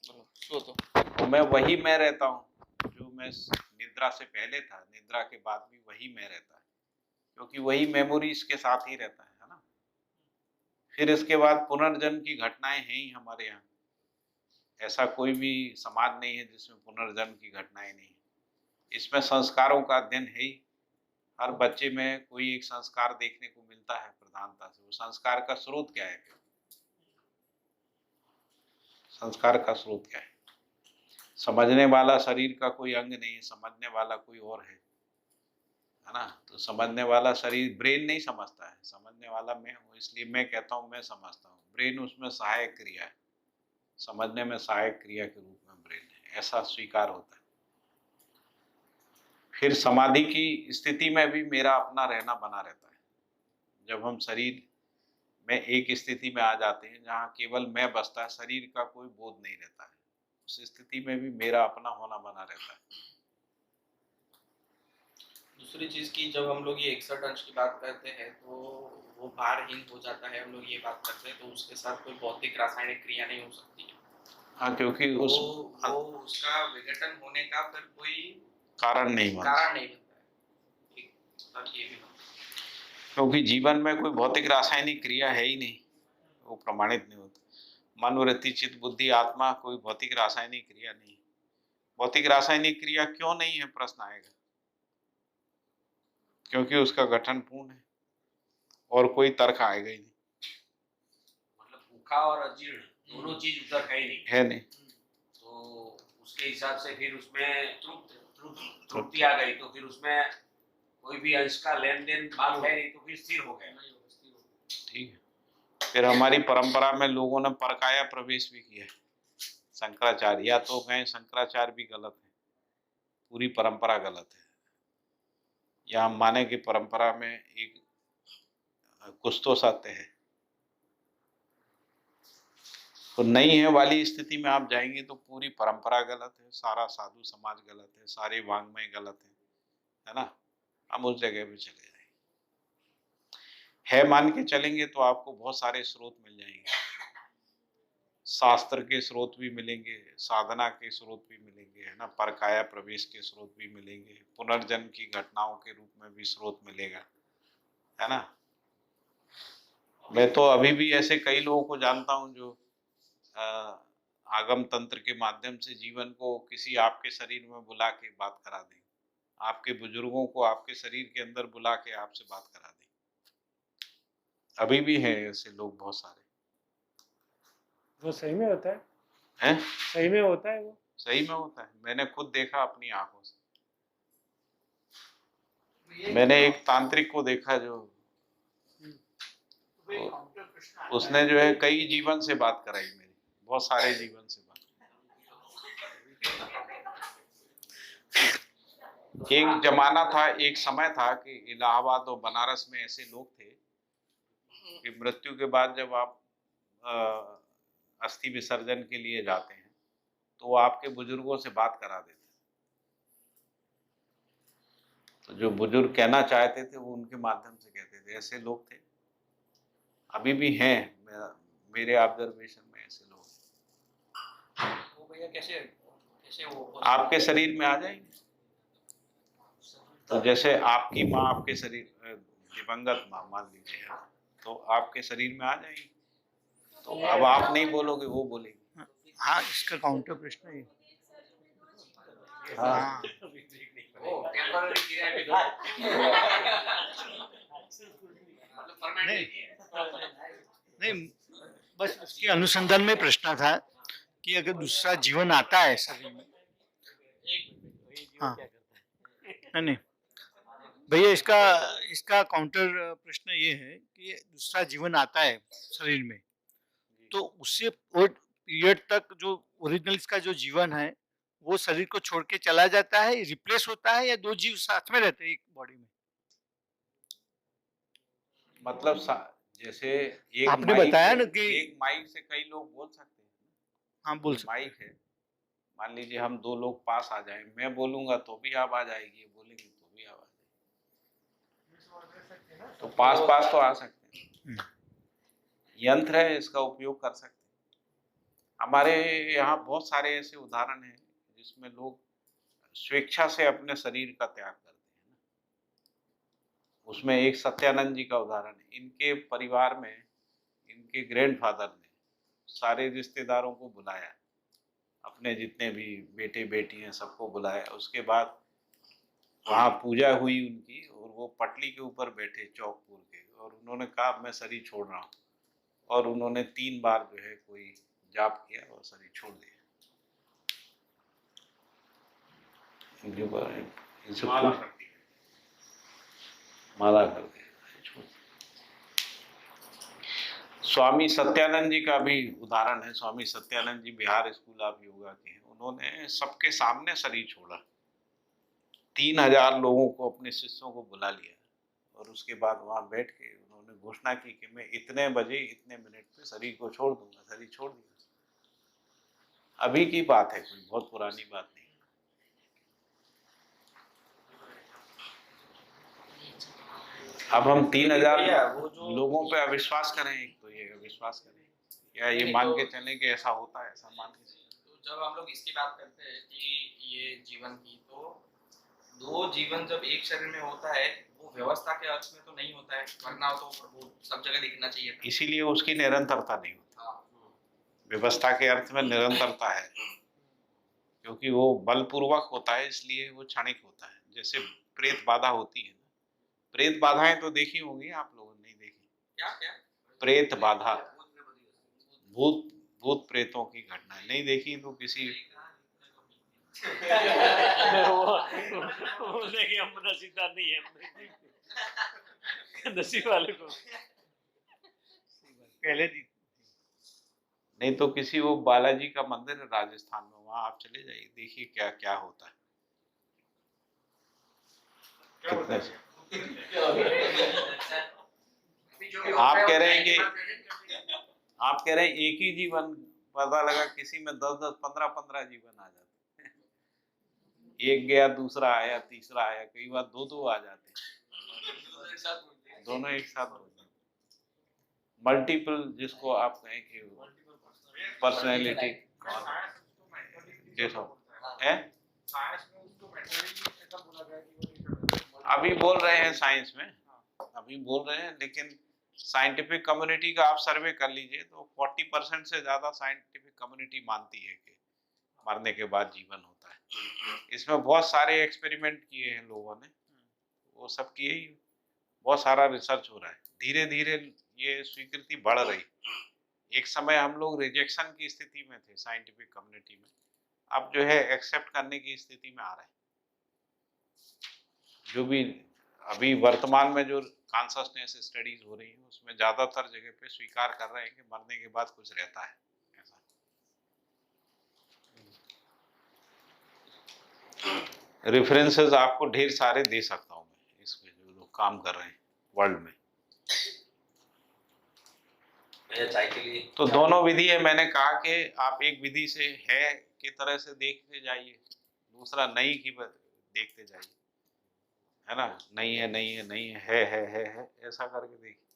बोलो, सो तो हूँ, तो मैं वही मैं रहता हूँ जो मैं निद्रा से पहले था, निद्रा के बाद भी वही मैं रहता है, क्योंकि वही मेमोरीज के साथ ही रहता है ना। फिर इसके बाद पुनर्जन्म की घटनाएं हैं ही हमारे यहाँ। ऐसा कोई भी समाज नहीं है जिसमें पुनर्जन्म की घटनाएं नहीं है। इसमें संस्कारों का अध्ययन है ही। हर बच्चे में कोई एक संस्कार देखने को मिलता है प्रधानता से। वो संस्कार का स्रोत क्या है? संस्कार का स्रोत क्या है? समझने वाला शरीर का कोई अंग नहीं है, समझने वाला कोई और है ना। तो समझने वाला शरीर, ब्रेन नहीं समझता है, समझने वाला मैं हूँ, इसलिए मैं कहता हूँ मैं समझता हूँ। ब्रेन उसमें सहायक क्रिया है, समझने में सहायक क्रिया के रूप में ब्रेन है, ऐसा स्वीकार होता है। फिर समाधि की स्थिति में भी मेरा अपना रहना बना रहता है। जब हम शरीर में एक स्थिति में आ जाते हैं जहाँ केवल मैं बसता है, शरीर का कोई बोध नहीं रहता है, उस स्थिति में भी मेरा अपना होना बना रहता है। दूसरी चीज की जब हम लोग ये 61 अंश की बात करते हैं तो वो भारहीन हो जाता है, हम लोग ये बात करते हैं, तो उसके साथ कोई भौतिक रासायनिक क्रिया नहीं हो सकती है। हाँ, क्योंकि वो उसका विघटन होने का फिर कोई कारण नहीं बनता नहीं बनता है। एक ये भी क्योंकि जीवन में कोई भौतिक रासायनिक क्रिया है ही नहीं, वो प्रमाणित नहीं होता। मन, वृत्ति, चित्त, बुद्धि, आत्मा कोई भौतिक रासायनिक क्रिया नहीं। भौतिक रासायनिक क्रिया क्यों नहीं है, प्रश्न आएगा। क्योंकि उसका गठन पूर्ण है और कोई तर्क आएगा ही नहीं। मतलब भूखा और अजीर्ण दोनों चीज उधर है ही नहीं, है नहीं। तो उसके हिसाब से फिर उसमें तृप्ति आ गई, तो फिर उसमें कोई भी अंश का लेन देन बात है नहीं, तो फिर स्थिर हो गया। ठीक है, फिर हमारी परंपरा में लोगों ने परकाया प्रवेश भी किया है। शंकराचार्य, या तो कहें शंकराचार्य भी गलत है, पूरी परंपरा गलत है। या हम माने कि परंपरा में एक कुछ तो सत्य है, तो नहीं है वाली स्थिति में आप जाएंगे तो पूरी परंपरा गलत है, सारा साधु समाज गलत है, सारे वांग्मय गलत है ना। हम उस जगह पे चले जाएंगे, है मान के चलेंगे तो आपको बहुत सारे स्रोत मिल जाएंगे। शास्त्र के स्रोत भी मिलेंगे, साधना के स्रोत भी मिलेंगे, है ना, परकाया प्रवेश के स्रोत भी मिलेंगे, पुनर्जन्म की घटनाओं के रूप में भी स्रोत मिलेगा, है ना। मैं तो अभी भी ऐसे कई लोगों को जानता हूं जो आगम तंत्र के माध्यम से जीवन को किसी आपके शरीर में बुला के बात करा दें, आपके बुजुर्गों को आपके शरीर के अंदर बुला के आपसे बात करा दें। अभी भी हैं ऐसे लोग बहुत सारे। वो सही में होता है? हैं? सही में होता है वो? सही में होता है, मैंने खुद देखा अपनी आंखों से। मैंने एक तांत्रिक को देखा जो उसने जो है कई जीवन से बात कराई, मेरी बहुत सारे जीवन से बात। एक जमाना था, एक समय था कि इलाहाबाद और बनारस में ऐसे लोग थे कि मृत्यु के बाद जब आप अस्थि विसर्जन के लिए जाते हैं तो वो आपके बुजुर्गों से बात करा देते। तो जो बुजुर्ग कहना चाहते थे वो उनके माध्यम से कहते थे। ऐसे लोग थे, अभी भी हैं मेरे ऑब्जर्वेशन में ऐसे लोग। वो भैया कैसे वो आपके शरीर में आ जाएंगे। तो जैसे आपकी माँ आपके शरीर, दिवंगत माँ मान लीजिए, तो आपके शरीर में आ जाएगी, तो अब आप नहीं बोलोगे, वो बोलेगी। हाँ, इसका काउंटर प्रश्न है। हाँ, वो टेम्पररी क्रिया भी दो, मतलब परमानेंट नहीं है। नहीं, बस इसके अनुसंधान में प्रश्न था कि अगर दूसरा जीवन आता है शरीर में कि वो हाँ। क्या करता है। नहीं नहीं भैया, इसका इसका काउंटर प्रश्न ये है कि दूसरा जीवन आता है शरीर में, तो उससे वो पीरियड तक जो ओरिजिनल इसका जो जीवन है वो शरीर को छोड़ के चला जाता है, रिप्लेस होता है, या दो जीव साथ में रहते हैं एक बॉडी में? मतलब जैसे एक आपने माइक बताया से ना कि एक माइक से कई लोग बोल सकते हैं। हाँ बोल कोई सकते माइक है, मान लीजिए हम दो लोग पास आ जाए, मैं बोलूंगा तो भी आवाज आएगी, बोलेंगे तो भी आवाज आएगी, तो पास पास तो आ सकते हैं। यंत्र है, इसका उपयोग कर सकते हैं। हमारे यहाँ बहुत सारे ऐसे उदाहरण हैं जिसमें लोग स्वेच्छा से अपने शरीर का त्याग करते हैं। उसमें एक सत्यानंद जी का उदाहरण है। इनके परिवार में इनके ग्रैंडफादर ने सारे रिश्तेदारों को बुलाया, अपने जितने भी बेटे बेटी हैं सबको बुलाया। उसके बाद वहाँ पूजा हुई उनकी, और वो पटली के ऊपर बैठे चौकपुर के, और उन्होंने कहा मैं शरीर छोड़ रहा हूँ, और उन्होंने 3 बार जो है कोई जाप किया और शरीर छोड़ दिया। इनके ऊपर इनसे माला कर दिया। स्वामी सत्यानंद जी का भी उदाहरण है। स्वामी सत्यानंद जी बिहार स्कूल ऑफ योगा के हैं। उन्होंने सबके सामने शरीर छोड़ा, 3000 लोगों को, अपने शिष्यों को बुला लिया, और उसके बाद वहां बैठ के उन्होंने घोषणा की कि मैं इतने बजे इतने मिनट पे शरीर को छोड़ दूंगा। शरीर छोड़ दिया। अभी की बात है, कोई बहुत पुरानी बात नहीं। अब हम 3000 लोगों पे अविश्वास करें, एक तो ये अविश्वास करें, या ये मान के चलें कि ऐसा होता है, ऐसा मान के चलें। तो जब हम लोग इसकी बात करते हैं कि ये जीवन की, तो दो जीवन जब एक शरीर में होता है वो व्यवस्था के अर्थ में तो नहीं होता है, वरना तो प्रभु सब जगह दिखना चाहिए था। इसीलिए उसकी निरंतरता नहीं होती। हाँ। व्यवस्था के अर्थ में निरंतरता है, क्योंकि वो बलपूर्वक होता है, इसलिए वो क्षणिक होता है। जैसे प्रेत बाधा होती है, प्रेत बाधाएं तो देखी होंगी आप लोगों ने, नहीं देखी? क्या क्या? प्रेत बाधा, भूत भूत प्रेतों की घटना नहीं देखी तो किसी वो देखिए हम नसीबदार नहीं है, नसीब वाले को पहले दी। नहीं तो किसी वो बालाजी का मंदिर है राजस्थान में, वहां आप चले जाइए, देखिए क्या क्या होता है। कितने आप कह रहे हैं कि आप कह रहे हैं एक ही जीवन, पता लगा किसी में 10-10, 15-15 जीवन आ जाते हैं। एक गया, दूसरा आया, तीसरा आया, कई बार 2-2 आ जाते हैं, दोनों एक साथ होते हैं। मल्टीपल, जिसको आप कहें कि पर्सनैलिटी जैसा है। अभी बोल रहे हैं साइंस में, अभी बोल रहे हैं, लेकिन साइंटिफिक कम्युनिटी का आप सर्वे कर लीजिए तो 40% से ज्यादा साइंटिफिक कम्युनिटी मानती है कि मरने के बाद जीवन होता है। इसमें बहुत सारे एक्सपेरिमेंट किए हैं लोगों ने, वो सब किए ही, बहुत सारा रिसर्च हो रहा है। धीरे धीरे ये स्वीकृति बढ़ रही। एक समय हम लोग रिजेक्शन की स्थिति में थे साइंटिफिक कम्युनिटी में, अब जो है एक्सेप्ट करने की स्थिति में आ रहे हैं। जो भी अभी वर्तमान में जो कॉन्शसनेस स्टडीज हो रही है उसमें ज्यादातर जगह पे स्वीकार कर रहे हैं कि मरने के बाद कुछ रहता है। ऐसा रेफरेंसेस आपको ढेर सारे दे सकता हूँ मैं, इसमें जो लोग काम कर रहे हैं वर्ल्ड में। तो दोनों विधि है। मैंने कहा कि आप एक विधि से है की तरह से देखते जाइए, दूसरा नहीं की देखते जाइए, है ना। नहीं है नहीं है नहीं है ऐसा करके देखिए,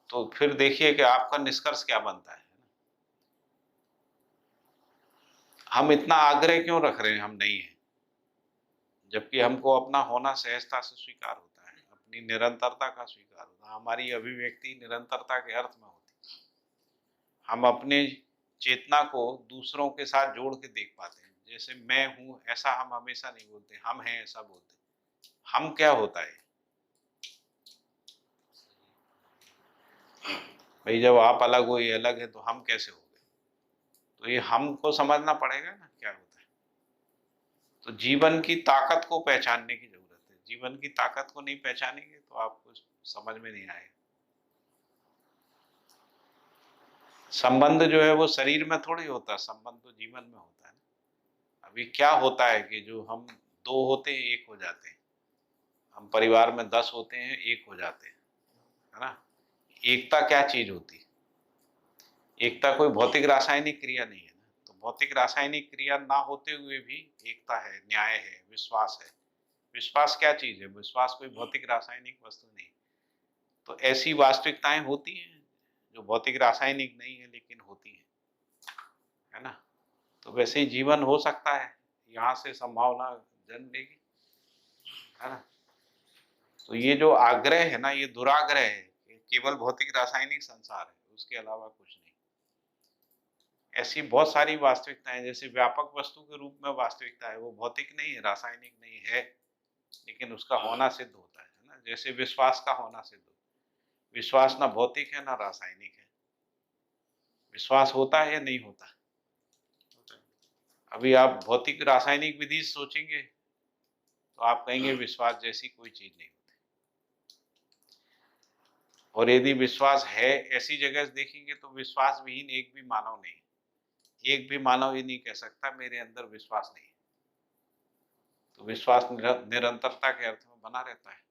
तो फिर देखिए कि आपका निष्कर्ष क्या बनता है। हम इतना आग्रह क्यों रख रहे हैं हम नहीं है, जबकि हमको अपना होना सहजता से स्वीकार होता है, अपनी निरंतरता का स्वीकार होता है। हमारी अभिव्यक्ति निरंतरता के अर्थ में होती है। हम अपने चेतना को दूसरों के साथ जोड़ के देख पाते हैं। जैसे मैं हूं ऐसा हम हमेशा नहीं बोलते, हम हैं ऐसा बोलते। हम क्या होता है भाई, जब आप अलग हो ये अलग है तो हम कैसे हो गए? तो ये हमको समझना पड़ेगा ना क्या होता है। तो जीवन की ताकत को पहचानने की जरूरत है। जीवन की ताकत को नहीं पहचानेंगे तो आपको समझ में नहीं आएगा। संबंध जो है वो शरीर में थोड़ी होता है, संबंध तो जीवन में होता है ना। अभी क्या होता है कि जो हम 2 होते हैं 1 हो जाते हैं, हम परिवार में 10 होते हैं 1 हो जाते हैं, है ना। एकता क्या चीज होती है? एकता कोई भौतिक रासायनिक क्रिया नहीं है ना। तो भौतिक रासायनिक क्रिया ना होते हुए भी एकता है, न्याय है, विश्वास है। विश्वास क्या चीज है? विश्वास कोई भौतिक रासायनिक वस्तु नहीं। तो ऐसी वास्तविकताएं होती हैं जो भौतिक रासायनिक नहीं है लेकिन होती है ना। तो वैसे ही जीवन हो सकता है, यहाँ से संभावना जन्म लेगी, है ना। तो ये जो आग्रह है ना, ये दुराग्रह है कि केवल भौतिक रासायनिक संसार है, उसके अलावा कुछ नहीं। ऐसी बहुत सारी वास्तविकताएं, जैसे व्यापक वस्तु के रूप में वास्तविकता है, वो भौतिक नहीं है, रासायनिक नहीं है, लेकिन उसका होना सिद्ध होता है ना। जैसे विश्वास का होना सिद्ध होता है। विश्वास ना भौतिक है ना रासायनिक है। विश्वास होता है या नहीं होता? अभी आप भौतिक रासायनिक विधि से सोचेंगे तो आप कहेंगे विश्वास जैसी कोई चीज नहीं होती। और यदि विश्वास है, ऐसी जगह से देखेंगे तो विश्वास विहीन एक भी मानव नहीं। एक भी मानव ये नहीं कह सकता मेरे अंदर विश्वास नहीं है। तो विश्वास निरंतरता के अर्थ में बना रहता है।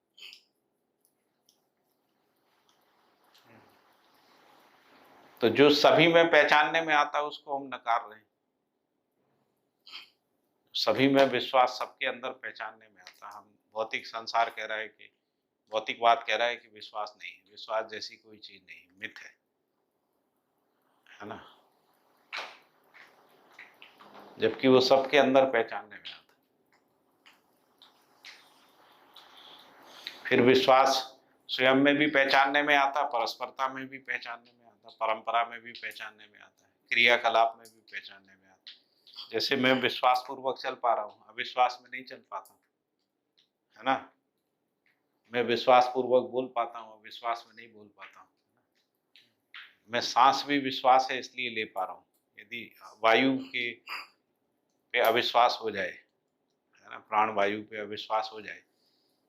तो जो सभी में पहचानने में आता है उसको हम नकार रहे हैं। सभी में विश्वास सबके अंदर पहचानने में आता है। हम भौतिक संसार कह रहा है कि, भौतिकवाद कह रहा है कि विश्वास नहीं है, विश्वास जैसी कोई चीज नहीं, मिथ है ना। जबकि वो सबके अंदर पहचानने में आता है। फिर विश्वास स्वयं में भी पहचानने में आता, परस्परता में भी पहचानने में आता, परंपरा में भी पहचानने में आता है, क्रियाकलाप में भी पहचानने में आता है। जैसे मैं विश्वास पूर्वक चल पा रहा हूँ, अविश्वास में नहीं चल पाता, है ना। मैं विश्वास पूर्वक बोल पाता हूँ, अविश्वास में नहीं बोल पाता हूँ। मैं सांस भी विश्वास है इसलिए ले पा रहा हूँ। यदि वायु के पे अविश्वास हो जाए, है ना, प्राण वायु पे अविश्वास हो जाए,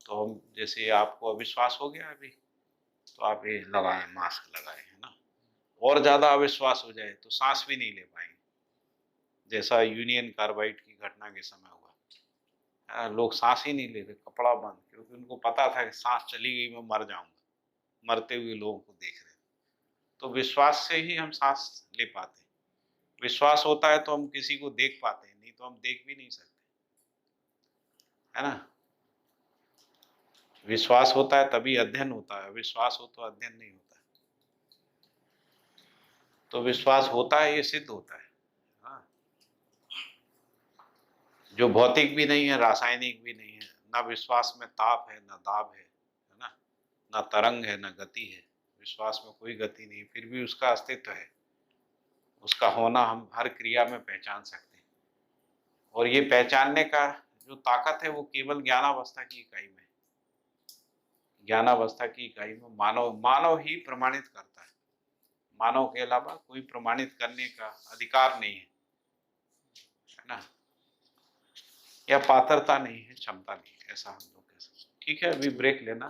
तो हम, जैसे आपको अविश्वास हो गया अभी, तो आप ये लगाएं, मास्क लगाएं, है ना। और ज्यादा अविश्वास हो जाए तो सांस भी नहीं ले पाएंगे, जैसा यूनियन कार्बाइड की घटना के समय हुआ। लोग सांस ही नहीं ले रहे, कपड़ा बंद, क्योंकि उनको पता था कि सांस चली गई मैं मर जाऊंगा, मरते हुए लोगों को देख रहे। तो विश्वास से ही हम सांस ले पाते हैं। विश्वास होता है तो हम किसी को देख पाते हैं, नहीं तो हम देख भी नहीं सकते, है ना। विश्वास होता है तभी अध्ययन होता है, विश्वास हो तो अध्ययन नहीं होता है। तो विश्वास होता है, ये सिद्ध होता है। हाँ। जो भौतिक भी नहीं है, रासायनिक भी नहीं है, ना विश्वास में ताप है, ना दाब है ना, ना तरंग है, ना गति है। विश्वास में कोई गति नहीं, फिर भी उसका अस्तित्व है, उसका होना हम हर क्रिया में पहचान सकते हैं। और ये पहचानने का जो ताकत है वो केवल ज्ञानावस्था की इकाई में, ज्ञानावस्था की इकाई में मानव ही प्रमाणित करता है। मानव के अलावा कोई प्रमाणित करने का अधिकार नहीं है ना, या पात्रता नहीं है, क्षमता नहीं है, ऐसा हम लोग कह सकते। ठीक है, अभी ब्रेक लेना।